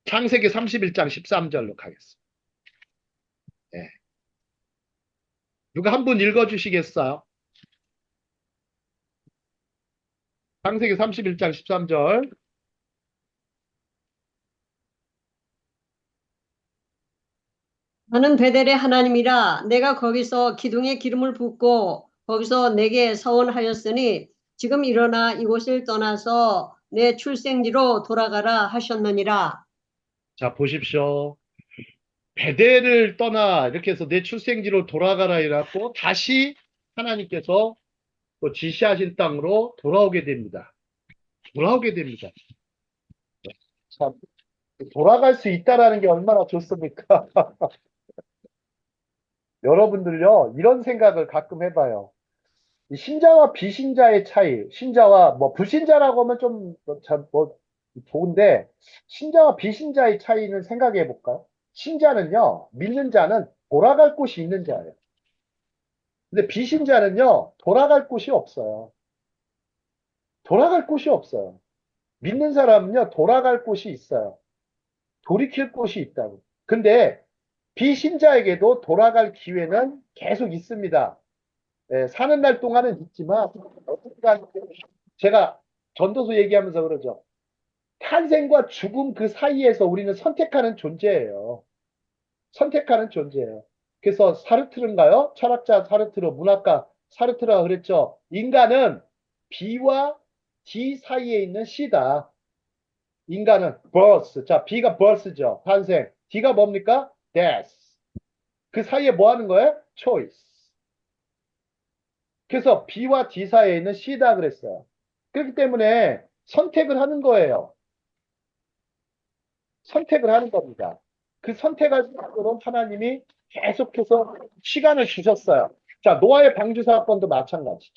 창세기 31장 13절로 가겠습니다. 네. 누가 한 분 읽어주시겠어요? 창세기 31장 13절. 나는 베델의 하나님이라 내가 거기서 기둥에 기름을 붓고 거기서 내게 서원하였으니 지금 일어나 이곳을 떠나서 내 출생지로 돌아가라 하셨느니라. 자, 보십시오. 베델을 떠나 이렇게 해서 내 출생지로 돌아가라 이라고 다시 하나님께서 또 지시하신 땅으로 돌아오게 됩니다. 돌아오게 됩니다. 참, 돌아갈 수 있다라는 게 얼마나 좋습니까? 여러분들요, 이런 생각을 가끔 해봐요. 이 신자와 비신자의 차이, 신자와 뭐 불신자라고 하면 좀 좋은데 신자와 비신자의 차이는 생각해 볼까요? 신자는요, 믿는 자는 돌아갈 곳이 있는 자예요. 근데 비신자는요, 돌아갈 곳이 없어요. 돌아갈 곳이 없어요. 믿는 사람은요, 돌아갈 곳이 있어요. 돌이킬 곳이 있다고. 근데 비신자에게도 돌아갈 기회는 계속 있습니다. 예, 사는 날 동안은 있지만 어떻게 제가 전도서 얘기하면서 그러죠. 탄생과 죽음 그 사이에서 우리는 선택하는 존재예요. 선택하는 존재예요. 그래서 사르트르인가요? 철학자 사르트르, 문학가 사르트르가 그랬죠. 인간은 B와 D 사이에 있는 C다. 인간은 birth. 자, B가 birth죠. 탄생. D가 뭡니까? death. 그 사이에 뭐 하는 거예요? choice. 그래서 B와 D 사이에 있는 C다 그랬어요. 그렇기 때문에 선택을 하는 거예요. 선택을 하는 겁니다. 그 선택할 수 있도록 하나님이 계속해서 시간을 주셨어요. 자, 노아의 방주 사건도 마찬가지죠.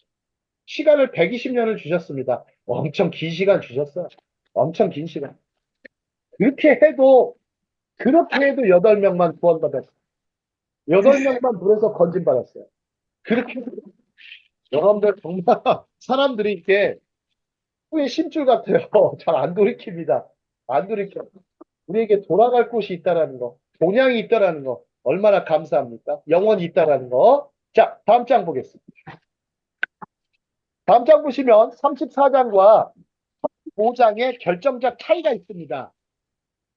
시간을 120년을 주셨습니다. 엄청 긴 시간 주셨어요. 엄청 긴 시간. 그렇게 해도 8명만 구원받았어요. 8명만 물에서 건진받았어요. 그렇게 해도 여러분들 정말 사람들이 이렇게 후에 심줄 같아요. 잘 안 돌이킵니다. 안 돌이켜. 우리에게 돌아갈 곳이 있다라는 거, 본향이 있다라는 거, 얼마나 감사합니까? 영원히 있다라는 거. 자, 다음 장 보겠습니다. 다음 장 보시면 34장과 5장의 결정적 차이가 있습니다.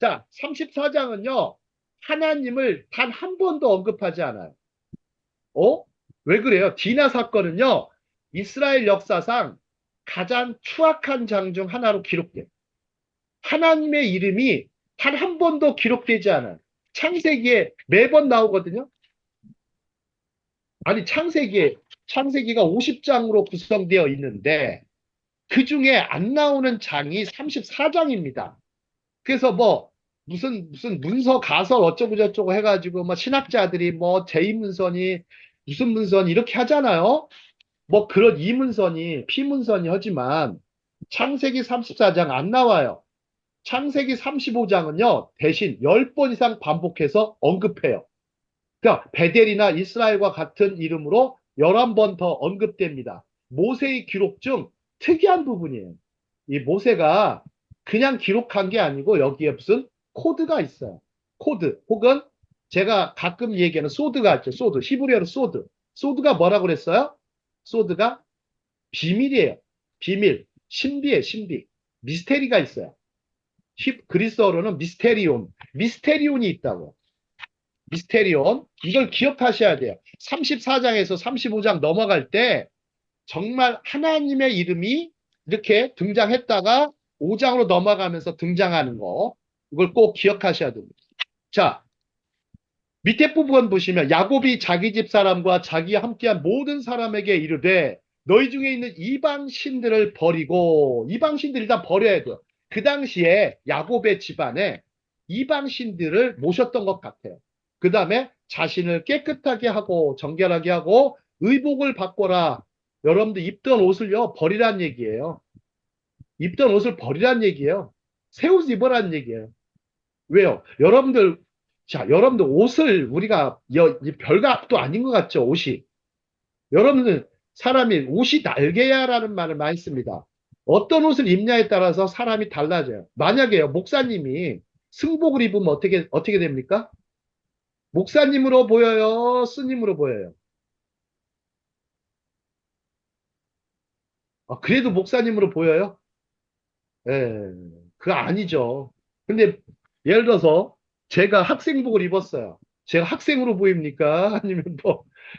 자, 34장은요, 하나님을 단 한 번도 언급하지 않아요. 왜 그래요? 디나 사건은요, 이스라엘 역사상 가장 추악한 장 중 하나로 기록돼요. 하나님의 이름이 단 한 번도 기록되지 않아요. 창세기에 매번 나오거든요. 아니, 창세기가 50장으로 구성되어 있는데, 그 중에 안 나오는 장이 34장입니다. 그래서 무슨 문서 가설 어쩌고 저쩌고 해가지고, 신학자들이 제2문서니, 무슨 문서니, 이렇게 하잖아요. 그런 이문서니, 피문서니 하지만, 창세기 34장 안 나와요. 창세기 35장은요, 대신 10번 이상 반복해서 언급해요. 그러니까 베델이나 이스라엘과 같은 이름으로 11번 더 언급됩니다. 모세의 기록 중 특이한 부분이에요. 이 모세가 그냥 기록한 게 아니고 여기에 무슨 코드가 있어요. 코드 혹은 제가 가끔 얘기하는 소드가 있죠. 소드. 히브리어로 소드. 소드가 뭐라고 그랬어요? 소드가 비밀이에요. 비밀. 신비에 신비. 미스테리가 있어요. 그리스어로는 미스테리온이 있다고. 미스테리온. 이걸 기억하셔야 돼요. 34장에서 35장 넘어갈 때 정말 하나님의 이름이 이렇게 등장했다가 5장으로 넘어가면서 등장하는 거. 이걸 꼭 기억하셔야 됩니다. 자, 밑에 부분 보시면 야곱이 자기 집 사람과 자기와 함께한 모든 사람에게 이르되 너희 중에 있는 이방 신들을 버리고, 이방 신들 일단 버려야 돼요. 그 당시에 야곱의 집안에 이방 신들을 모셨던 것 같아요. 그 다음에 자신을 깨끗하게 하고 정결하게 하고 의복을 바꿔라. 여러분들 입던 옷을요 버리란 얘기예요. 입던 옷을 버리란 얘기예요. 새 옷 입으란 얘기예요. 왜요? 여러분들 옷을 우리가 별값도 아닌 것 같죠, 옷이. 여러분들 사람이 옷이 날개야라는 말을 많이 씁니다. 어떤 옷을 입냐에 따라서 사람이 달라져요. 만약에요, 목사님이 승복을 입으면 어떻게 됩니까? 목사님으로 보여요? 스님으로 보여요? 그래도 목사님으로 보여요? 예, 그거 아니죠. 근데 예를 들어서 제가 학생복을 입었어요. 제가 학생으로 보입니까? 아니면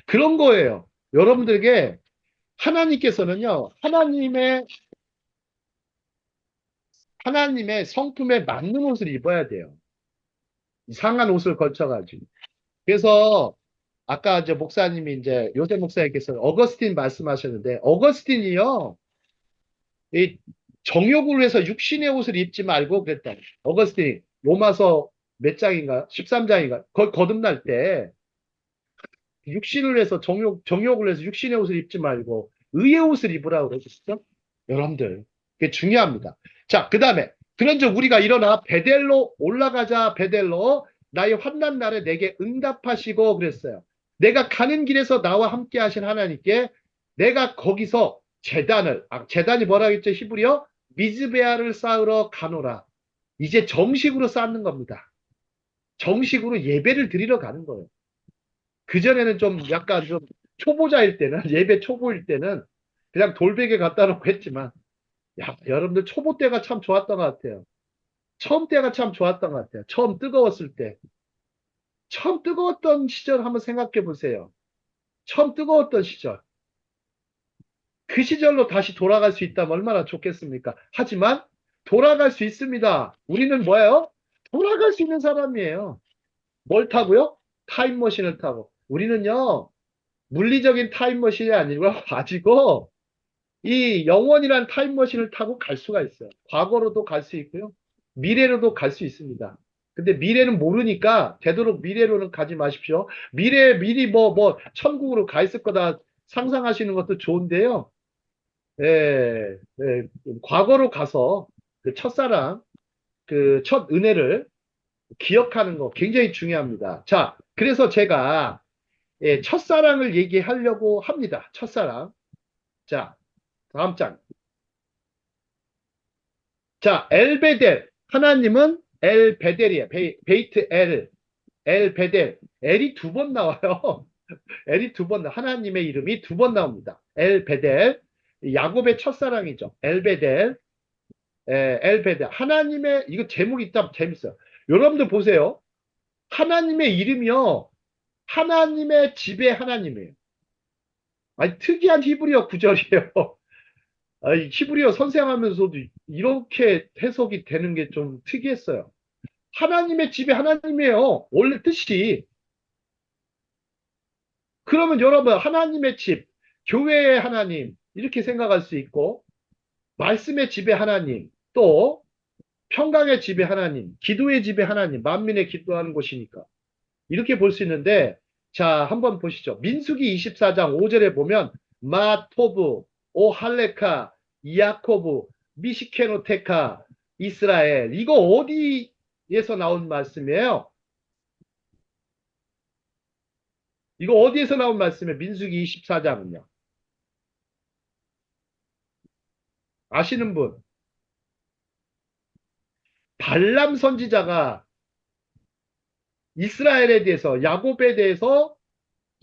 그런 거예요. 여러분들에게 하나님께서는요, 하나님의 성품에 맞는 옷을 입어야 돼요. 이상한 옷을 걸쳐가지고. 그래서 아까 이제 목사님이 이제 요새 목사님께서 어거스틴 말씀하셨는데, 어거스틴이요, 이 정욕을 위해서 육신의 옷을 입지 말고 그랬다. 어거스틴이 로마서 몇 장인가? 13장인가? 거듭날 때 육신을 위해서 정욕을 위해서 육신의 옷을 입지 말고 의의 옷을 입으라고 그러셨죠? 여러분들, 그게 중요합니다. 자, 그 다음에 그런즉 우리가 일어나 베델로 올라가자. 베델로 나의 환난 날에 내게 응답하시고 그랬어요. 내가 가는 길에서 나와 함께 하신 하나님께 내가 거기서 재단이 뭐라 했죠? 히브리어 미즈베아를 쌓으러 가노라. 이제 정식으로 쌓는 겁니다. 정식으로 예배를 드리러 가는 거예요. 그전에는 좀 약간 좀 초보자일 때는, 예배 초보일 때는 그냥 돌베개 갖다 놓고 했지만, 여러분들 초보 때가 참 좋았던 것 같아요. 처음 때가 참 좋았던 것 같아요. 처음 뜨거웠을 때. 처음 뜨거웠던 시절 한번 생각해 보세요. 처음 뜨거웠던 시절. 그 시절로 다시 돌아갈 수 있다면 얼마나 좋겠습니까? 하지만 돌아갈 수 있습니다. 우리는 뭐예요? 돌아갈 수 있는 사람이에요. 뭘 타고요? 타임머신을 타고. 우리는요, 물리적인 타임머신이 가지고 이 영원이란 타임머신을 타고 갈 수가 있어요. 과거로도 갈 수 있고요. 미래로도 갈 수 있습니다. 근데 미래는 모르니까 되도록 미래로는 가지 마십시오. 미리 천국으로 가 있을 거다 상상하시는 것도 좋은데요. 예, 예, 과거로 가서 그 첫사랑, 그 첫 은혜를 기억하는 거 굉장히 중요합니다. 자, 그래서 제가 첫사랑을 얘기하려고 합니다. 첫사랑. 자, 다음 장. 자, 엘베델. 하나님은 엘베델이에요. 베이트 엘베델. 엘이 두 번 나와요. 엘이 두 번, 하나님의 이름이 두 번 나옵니다. 엘베델. 야곱의 첫사랑이죠. 엘베델. 엘베델. 하나님의, 이거 제목이 있다 재밌어요. 여러분들 보세요. 하나님의 이름이요. 하나님의 집의 하나님이에요. 아니, 특이한 히브리어 구절이에요. 아니, 히브리어 선생하면서도 이렇게 해석이 되는 게 좀 특이했어요. 하나님의 집의 하나님이에요. 원래 뜻이. 그러면 여러분, 하나님의 집, 교회의 하나님, 이렇게 생각할 수 있고, 말씀의 집의 하나님, 또 평강의 집의 하나님, 기도의 집의 하나님, 만민의 기도하는 곳이니까. 이렇게 볼 수 있는데, 자, 한번 보시죠. 민수기 24장 5절에 보면, 마토브, 오할레카, 야코브, 미시케노테카, 이스라엘. 이거 어디에서 나온 말씀이에요? 이거 어디에서 나온 말씀이에요? 민수기 24장은요. 아시는 분? 발람 선지자가 이스라엘에 대해서, 야곱에 대해서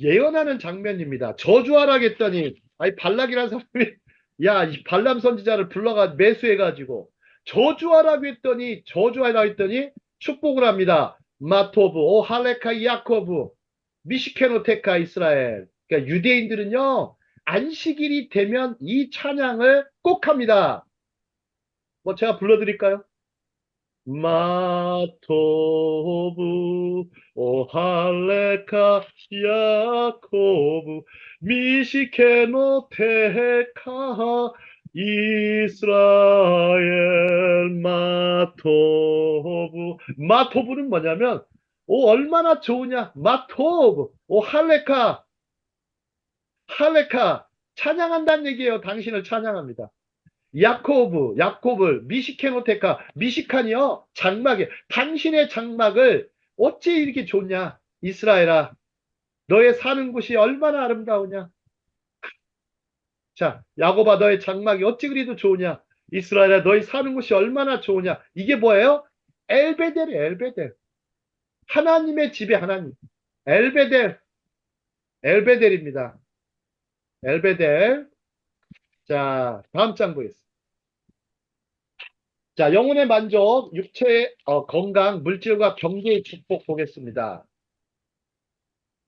예언하는 장면입니다. 저주하라겠더니, 아니, 발락이라는 사람이, 야, 이 발람 선지자를 불러가 매수해가지고, 저주하라고 했더니, 축복을 합니다. 마토브, 오 할레카 야코브, 미시케노테카 이스라엘. 그러니까 유대인들은요, 안식일이 되면 이 찬양을 꼭 합니다. 뭐 제가 불러드릴까요? 마토브 오할레카 야코브 미시케노테카 이스라엘 마토브는 뭐냐면 얼마나 좋으냐 마토브 할레카 찬양한다는 얘기예요. 당신을 찬양합니다. 야코브, 미시케노테카, 미시칸이요, 장막에, 당신의 장막을 어찌 이렇게 좋냐, 이스라엘아, 너의 사는 곳이 얼마나 아름다우냐. 자, 야곱아, 너의 장막이 어찌 그리도 좋으냐, 이스라엘아, 너의 사는 곳이 얼마나 좋으냐. 이게 뭐예요? 엘베델이에요, 엘베델. 하나님의 집의 하나님. 엘베델, 엘베델입니다. 엘베델. 자, 다음 장 보겠습니다. 자, 영혼의 만족, 육체의 건강, 물질과 경제의 축복 보겠습니다.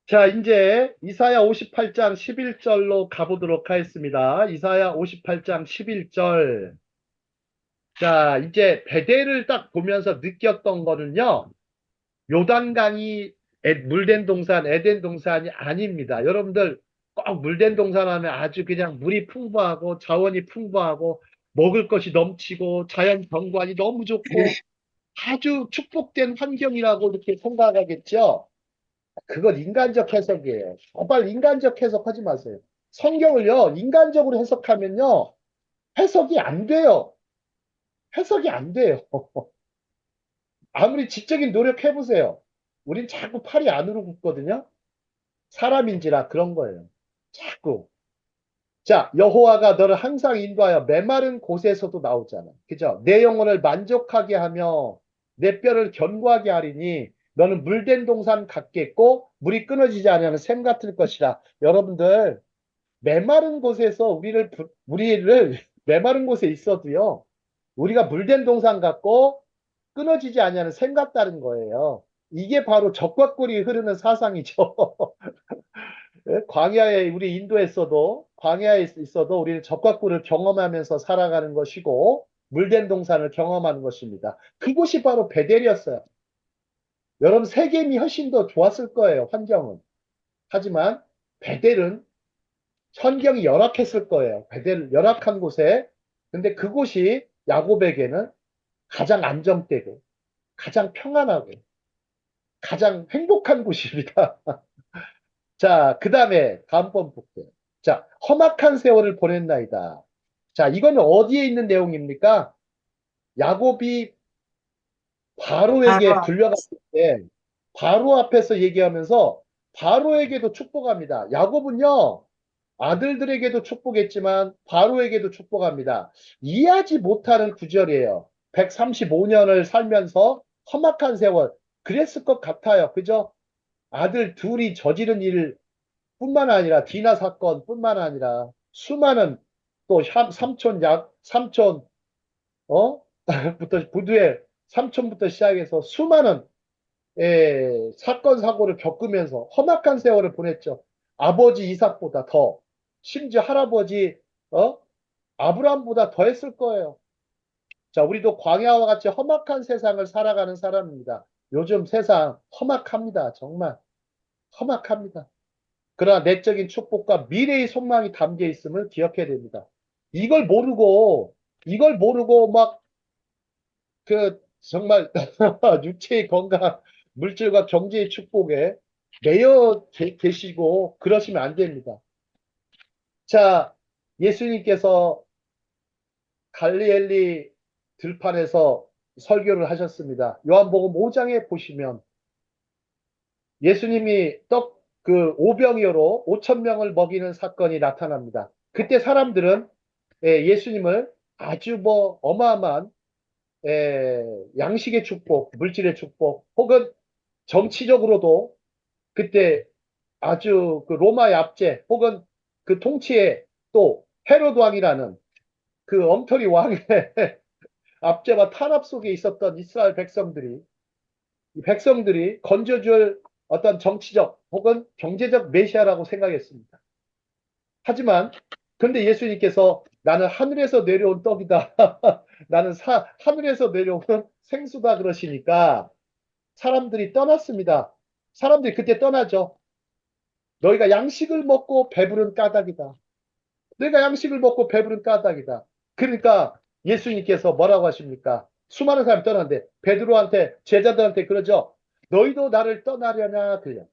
자, 이제 이사야 58장 11절로 가보도록 하겠습니다. 이사야 58장 11절. 자, 이제 베델을 딱 보면서 느꼈던 거는요, 요단강이 물된 동산, 에덴 동산이 아닙니다. 여러분들 꼭 물된 동산 하면 아주 그냥 물이 풍부하고 자원이 풍부하고 먹을 것이 넘치고 자연 경관이 너무 좋고 아주 축복된 환경이라고 이렇게 생각하겠죠? 그건 인간적 해석이에요. 정말 인간적 해석하지 마세요. 성경을요, 인간적으로 해석하면요, 해석이 안 돼요. 해석이 안 돼요. 아무리 지적인 노력해보세요. 우린 자꾸 팔이 안으로 굽거든요. 사람인지라 그런 거예요. 자꾸. 자, 여호와가 너를 항상 인도하여 메마른 곳에서도 나오잖아. 그죠? 내 영혼을 만족하게 하며 내 뼈를 견고하게 하리니 너는 물된 동산 같겠고 물이 끊어지지 않으면 샘 같을 것이라. 여러분들 메마른 곳에서 우리를 메마른 곳에 있어도요. 우리가 물된 동산 같고 끊어지지 않으면 샘 같다는 거예요. 이게 바로 적과 꿀이 흐르는 사상이죠. 광야에 우리 인도에서도 광야에 있어도 우리는 적과 꿀을 경험하면서 살아가는 것이고 물된 동산을 경험하는 것입니다. 그곳이 바로 베델이었어요. 여러분 세겜이 훨씬 더 좋았을 거예요. 환경은. 하지만 베델은 환경이 열악했을 거예요. 베델 열악한 곳에. 근데 그곳이 야곱에게는 가장 안정되고 가장 평안하고 가장 행복한 곳입니다. 자, 그 다음에 다음 번 볼게요. 자, 험악한 세월을 보냈나이다. 자, 이거는 어디에 있는 내용입니까? 야곱이 바로에게 바로 불려갔을 때 바로 앞에서 얘기하면서 바로에게도 축복합니다. 야곱은요, 아들들에게도 축복했지만 바로에게도 축복합니다. 이해하지 못하는 구절이에요. 135년을 살면서 험악한 세월 그랬을 것 같아요. 그죠? 아들 둘이 저지른 일 뿐만 아니라 디나 사건뿐만 아니라 수많은 또 삼촌 어 부터 부두의 삼촌부터 시작해서 수많은 사건 사고를 겪으면서 험악한 세월을 보냈죠. 아버지 이삭보다 더 심지어 할아버지 아브라함보다 더 했을 거예요. 자, 우리도 광야와 같이 험악한 세상을 살아가는 사람입니다. 요즘 세상 험악합니다. 정말 험악합니다. 그러나 내적인 축복과 미래의 소망이 담겨 있음을 기억해야 됩니다. 이걸 모르고 막 정말 육체의 건강, 물질과 경제의 축복에 매여 계시고 그러시면 안 됩니다. 자, 예수님께서 갈리엘리 들판에서 설교를 하셨습니다. 요한복음 5장에 보시면 예수님이 오병이어로 5천 명을 먹이는 사건이 나타납니다. 그때 사람들은 예수님을 아주 어마어마한 양식의 축복, 물질의 축복, 혹은 정치적으로도 그때 아주 그 로마의 압제, 혹은 그 통치에 또 헤롯 왕이라는 그 엉터리 왕의 압제와 탄압 속에 있었던 이스라엘 백성들이, 이 백성들이 건져줄 어떤 정치적 혹은 경제적 메시아라고 생각했습니다. 하지만 근데 예수님께서 나는 하늘에서 내려온 떡이다. 나는 하늘에서 내려온 생수다 그러시니까 사람들이 떠났습니다. 사람들이 그때 떠나죠. 너희가 양식을 먹고 배부른 까닭이다. 너희가 양식을 먹고 배부른 까닭이다. 그러니까 예수님께서 뭐라고 하십니까? 수많은 사람이 떠났는데 베드로한테 제자들한테 그러죠. 너희도 나를 떠나려냐 그래요.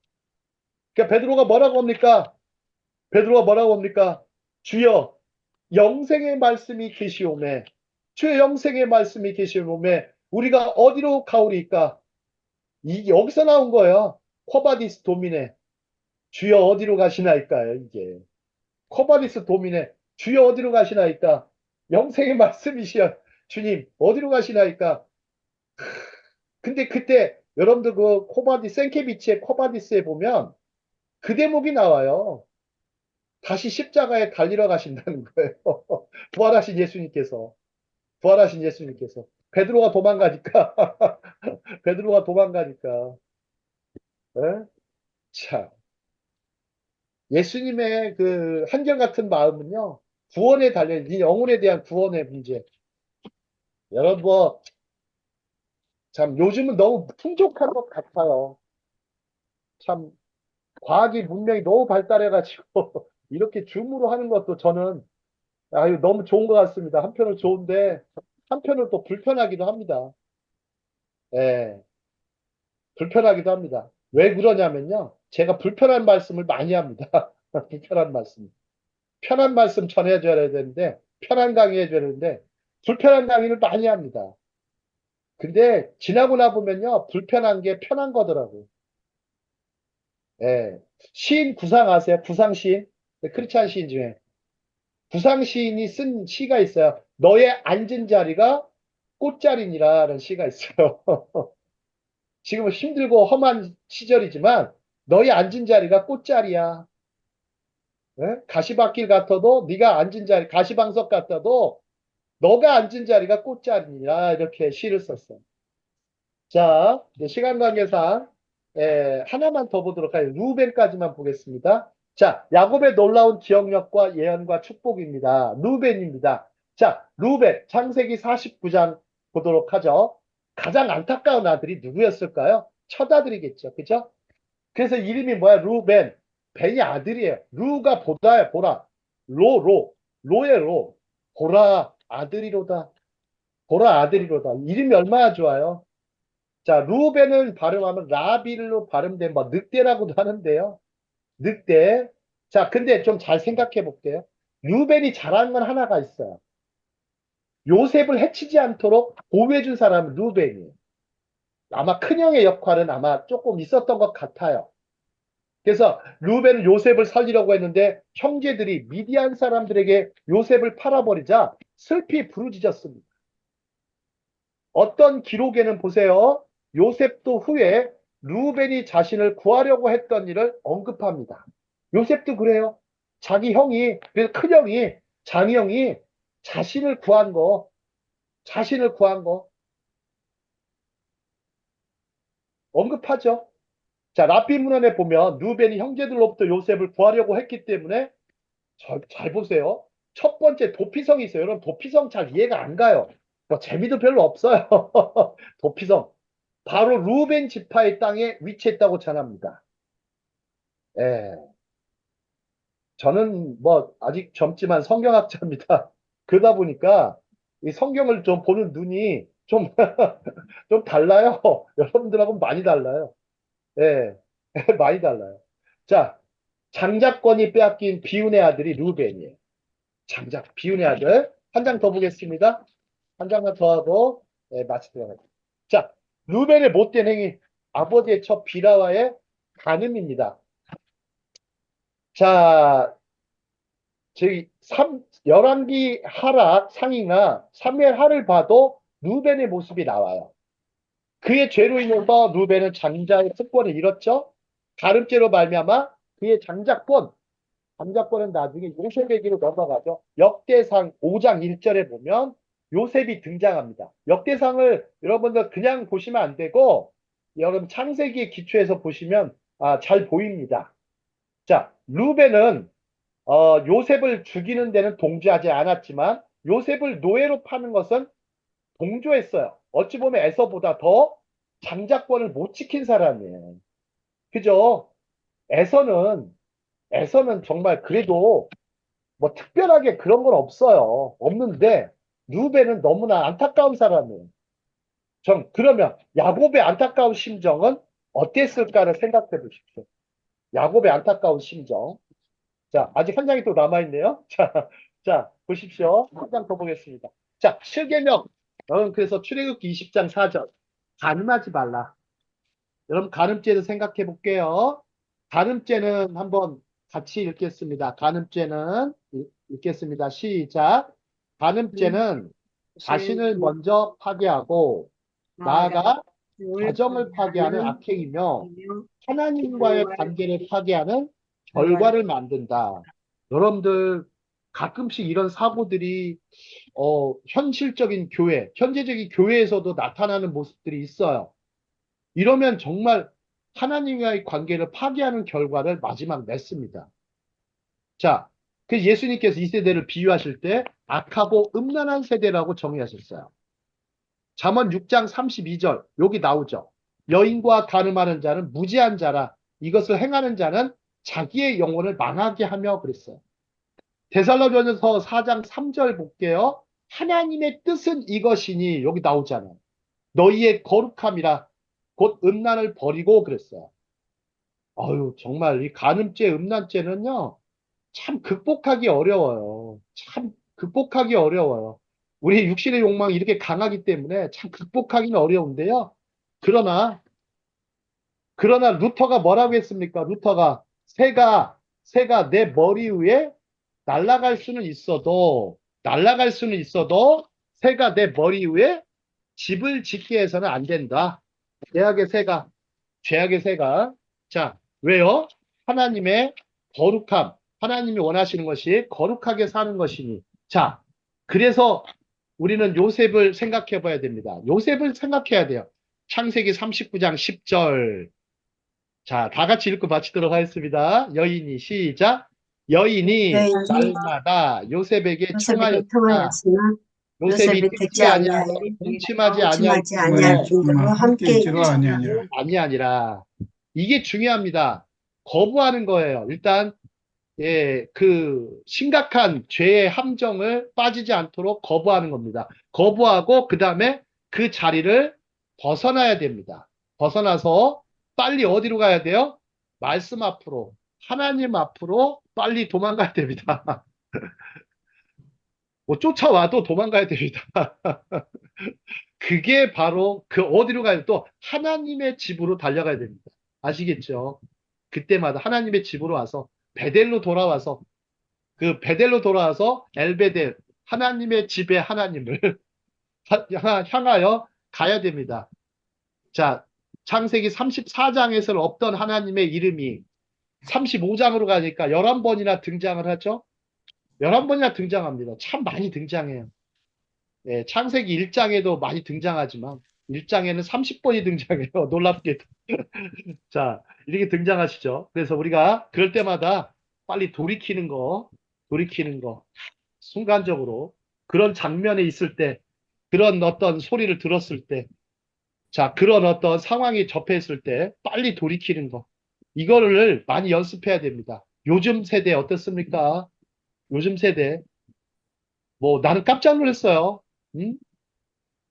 그러니까 베드로가 뭐라고 합니까? 주여 영생의 말씀이 계시오매. 주의 영생의 말씀이 계시오매. 우리가 어디로 가오리까? 이게 여기서 나온 거예요. 코바디스 도미네. 주여 어디로 가시나이까요, 이게. 코바디스 도미네. 주여 어디로 가시나이까? 영생의 말씀이시여. 주님, 어디로 가시나이까? 근데 그때 여러분들 생케비치의 코바디스에 보면 그 대목이 나와요. 다시 십자가에 달리러 가신다는 거예요. 부활하신 예수님께서. 부활하신 예수님께서. 베드로가 도망가니까. 베드로가 도망가니까. 에? 자, 예수님의 그 한결같은 마음은요, 구원에 달려있는, 네 영혼에 대한 구원의 문제. 여러분, 참, 요즘은 너무 풍족한 것 같아요. 참, 과학이 문명이 너무 발달해가지고, 이렇게 줌으로 하는 것도 저는, 너무 좋은 것 같습니다. 한편으로 좋은데, 한편으로 또 불편하기도 합니다. 예, 불편하기도 합니다. 왜 그러냐면요. 제가 불편한 말씀을 많이 합니다. 불편한 말씀. 편한 말씀 전해줘야 되는데, 편한 강의 해줘야 되는데, 불편한 강의를 많이 합니다. 근데 지나고 나 보면요, 불편한 게 편한 거더라고요. 예. 시인 구상 아세요? 구상 시인? 크리스찬 시인 중에. 구상 시인이 쓴 시가 있어요. 너의 앉은 자리가 꽃자리니라는 시가 있어요. 지금은 힘들고 험한 시절이지만, 너의 앉은 자리가 꽃자리야. 예? 가시밭길 같아도 네가 앉은 자리, 가시방석 같아도 너가 앉은 자리가 꽃자리니라 이렇게 시를 썼어요. 자, 이제 시간 관계상 하나만 더 보도록 하요. 루벤까지만 보겠습니다. 자, 야곱의 놀라운 기억력과 예언과 축복입니다. 루벤입니다. 자, 루벤 창세기 49장 보도록 하죠. 가장 안타까운 아들이 누구였을까요? 첫 아들이겠죠. 그죠? 그래서 이름이 뭐야? 루벤. 벤이 아들이에요. 루가 보다야, 보라. 로의 로. 보라 아들이로다. 보라 아들이로다. 이름이 얼마나 좋아요. 자, 루벤은 발음하면 라빌로 발음된 뭐 늑대라고도 하는데요. 늑대. 자, 근데 좀 잘 생각해 볼게요. 루벤이 잘하는 건 하나가 있어요. 요셉을 해치지 않도록 보호해 준 사람은 루벤이에요. 아마 큰형의 역할은 아마 조금 있었던 것 같아요. 그래서 루벤은 요셉을 살리려고 했는데 형제들이 미디안 사람들에게 요셉을 팔아버리자 슬피 부르짖었습니다. 어떤 기록에는 보세요. 요셉도 후에 루벤이 자신을 구하려고 했던 일을 언급합니다. 요셉도 그래요. 자기 형이, 그래서 큰형이, 장형이 자신을 구한 거, 언급하죠. 자, 랍비 문헌에 보면 루벤이 형제들로부터 요셉을 구하려고 했기 때문에 잘 보세요. 첫 번째 도피성이 있어요. 여러분 도피성 잘 이해가 안 가요. 뭐 재미도 별로 없어요. 도피성. 바로 루벤 지파의 땅에 위치했다고 전합니다. 예. 저는 뭐 아직 젊지만 성경학자입니다. 그러다 보니까 이 성경을 좀 보는 눈이 좀, 좀 달라요. 여러분들하고는 많이 달라요. 예. 많이 달라요. 자, 장자권이 빼앗긴 비운의 아들이 루벤이에요. 비운의 아들. 한 장 더 보겠습니다. 한 장만 더 하고, 예, 마치도록 하겠습니다. 자, 루벤의 못된 행위. 아버지의 첫 비라와의 간음입니다. 자, 저희 열왕기 하락 상이나 사무엘 하를 봐도 루벤의 모습이 나와요. 그의 죄로 인해서 루벤은 장자의 특권을 잃었죠. 가늠죄로 말미암아 그의 장자권은 나중에 요셉에게로 넘어가죠. 역대상 5장 1절에 보면 요셉이 등장합니다. 역대상을 여러분들 그냥 보시면 안 되고 여러분 창세기의 기초에서 보시면 잘 보입니다. 자, 루벤은 요셉을 죽이는 데는 동조하지 않았지만 요셉을 노예로 파는 것은 동조했어요. 어찌 보면 에서보다 더 장자권을 못 지킨 사람이에요. 그죠? 에서는 정말 그래도 뭐 특별하게 그런 건 없어요. 없는데 루벤은 너무나 안타까운 사람이에요. 그러면 야곱의 안타까운 심정은 어땠을까를 생각해 보십시오. 야곱의 안타까운 심정. 자, 아직 한 장이 또 남아있네요. 자, 보십시오. 한 장 더 보겠습니다. 자, 7계명. 여러분, 그래서 출애굽기 20장 4절. 간음하지 말라. 여러분, 간음죄를 생각해 볼게요. 간음죄는 한번 같이 읽겠습니다. 간음죄는 읽겠습니다. 시작. 간음죄는 자신을 먼저 파괴하고 나아가 가정을 파괴하는 악행이며 하나님과의 관계를 파괴하는 결과를 만든다. 여러분들 가끔씩 이런 사고들이 현실적인 교회, 현재적인 교회에서도 나타나는 모습들이 있어요. 이러면 정말 하나님과의 관계를 파괴하는 결과를 마지막 맺습니다. 자, 그 예수님께서 이 세대를 비유하실 때 악하고 음란한 세대라고 정의하셨어요. 잠언 6장 32절 여기 나오죠. 여인과 간음하는 자는 무지한 자라 이것을 행하는 자는 자기의 영혼을 망하게 하며 그랬어요. 데살로니가서 4장 3절 볼게요. 하나님의 뜻은 이것이니 여기 나오잖아요. 너희의 거룩함이라 곧 음란을 버리고 그랬어요. 아유 정말 이 간음죄 음란죄는요 참 극복하기 어려워요. 참 극복하기 어려워요. 우리 육신의 욕망이 이렇게 강하기 때문에 참 극복하기는 어려운데요. 그러나 루터가 뭐라고 했습니까? 루터가 새가 내 머리 위에 날아갈 수는 있어도 새가 내 머리 위에 집을 짓게 해서는 안 된다. 죄악의 새가. 자, 왜요? 하나님의 거룩함, 하나님이 원하시는 것이 거룩하게 사는 것이니. 자, 그래서 우리는 요셉을 생각해 봐야 됩니다. 요셉을 생각해야 돼요. 창세기 39장 10절. 자, 다 같이 읽고 마치도록 하겠습니다. 여인이 시작. 여인이 날마다 요셉에게 청하였으나 요셉이 듣지 아니하여 동침하지 아니할 줄로 함께 있지로 아니하니라. 아니라 이게 중요합니다. 거부하는 거예요. 일단 그 심각한 죄의 함정을 빠지지 않도록 거부하는 겁니다. 거부하고 그 다음에 그 자리를 벗어나야 됩니다. 벗어나서 빨리 어디로 가야 돼요? 말씀 앞으로, 하나님 앞으로 빨리 도망가야 됩니다. 뭐 쫓아와도 도망가야 됩니다. 그게 바로 그 어디로 가야 돼? 또 하나님의 집으로 달려가야 됩니다. 아시겠죠? 그때마다 하나님의 집으로 와서 베델로 돌아와서 그 베델로 돌아와서 엘베델 하나님의 집에 하나님을 향하여 가야 됩니다. 자, 창세기 34장에서는 없던 하나님의 이름이 35장으로 가니까 11번이나 등장을 하죠. 11번이나 등장합니다. 참 많이 등장해요. 예, 창세기 1장에도 많이 등장하지만 1장에는 30번이 등장해요. 놀랍게도. 자, 이렇게 등장하시죠. 그래서 우리가 그럴 때마다 빨리 돌이키는 거, 순간적으로 그런 장면에 있을 때, 그런 어떤 소리를 들었을 때, 자, 그런 어떤 상황이 접했을 때 빨리 돌이키는 거. 이거를 많이 연습해야 됩니다. 요즘 세대 어떻습니까? 요즘 세대. 뭐 나는 깜짝 놀랐어요. 응?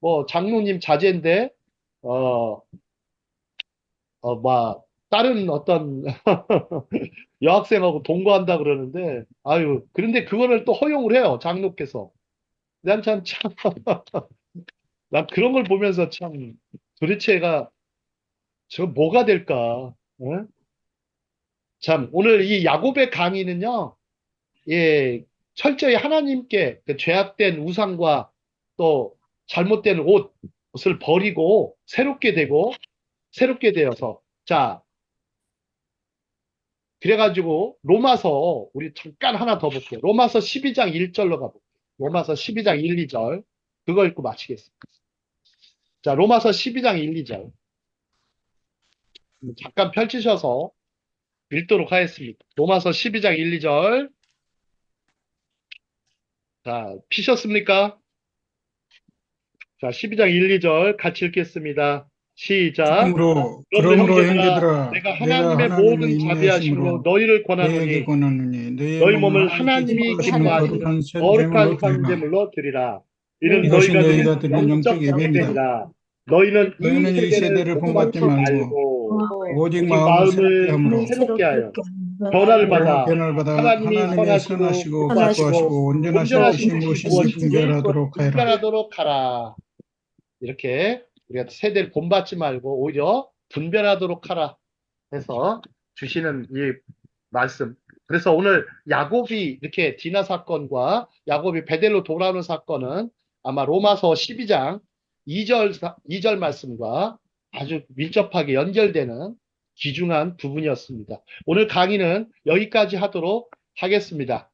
뭐 장로님 자제인데 어, 다른 어떤 여학생하고 동거한다 그러는데 아유 그런데 그거를 또 허용을 해요. 장로께서. 참, 난 그런 걸 보면서 참 도대체가 저 뭐가 될까? 응? 참 오늘 이 야곱의 강의는요. 예, 철저히 하나님께 그 죄악된 우상과 또 잘못된 옷을 버리고 새롭게 되어서 자, 그래가지고 로마서 우리 잠깐 하나 더 볼게요. 로마서 12장 1절로 가볼게요. 로마서 12장 1, 2절 그거 읽고 마치겠습니다. 자, 로마서 12장 1, 2절 잠깐 펼치셔서 읽도록 하겠습니다. 로마서 12장 1, 2절 자, 피셨습니까? 자, 12장 1, 2절 같이 읽겠습니다. 시작. 그러므로 그러므로 형제들아, 형제들아, 내가 내가 하나님의 모든 하나님의 자비하심으로 인내하심으로 너희를 너희에게 권하노니 권하노니 너희의 너희 몸을 몸을 하나님께 하나님이 기뻐하시는 기뻐하시는 거룩한 거룩한 제물로 드리라. 성제물로 드리라. 이는 이것이 너희가 드리는 너희가 드리는 영적 영적 예배니라. 예배니라. 너희는 이 너희는 이 세대를 세대를 본받지 본받지 말고 말고 오직 오직 마음을 새롭게 마음을 함으로 새롭게 하여 변화를 받아 변화를 받아 하나님이 하나님의 선하시고 선하시고 기뻐하시고 기뻐하시고 온전하신 온전하신 뜻이 뜻이 무엇인지 무엇인지 분별하도록 하라. 분별하도록 하라. 이렇게 우리가 세대를 본받지 말고 오히려 분별하도록 하라 해서 주시는 이 말씀. 그래서 오늘 야곱이 이렇게 디나 사건과 야곱이 베델로 돌아오는 사건은 아마 로마서 12장 2절 말씀과 아주 밀접하게 연결되는 귀중한 부분이었습니다. 오늘 강의는 여기까지 하도록 하겠습니다.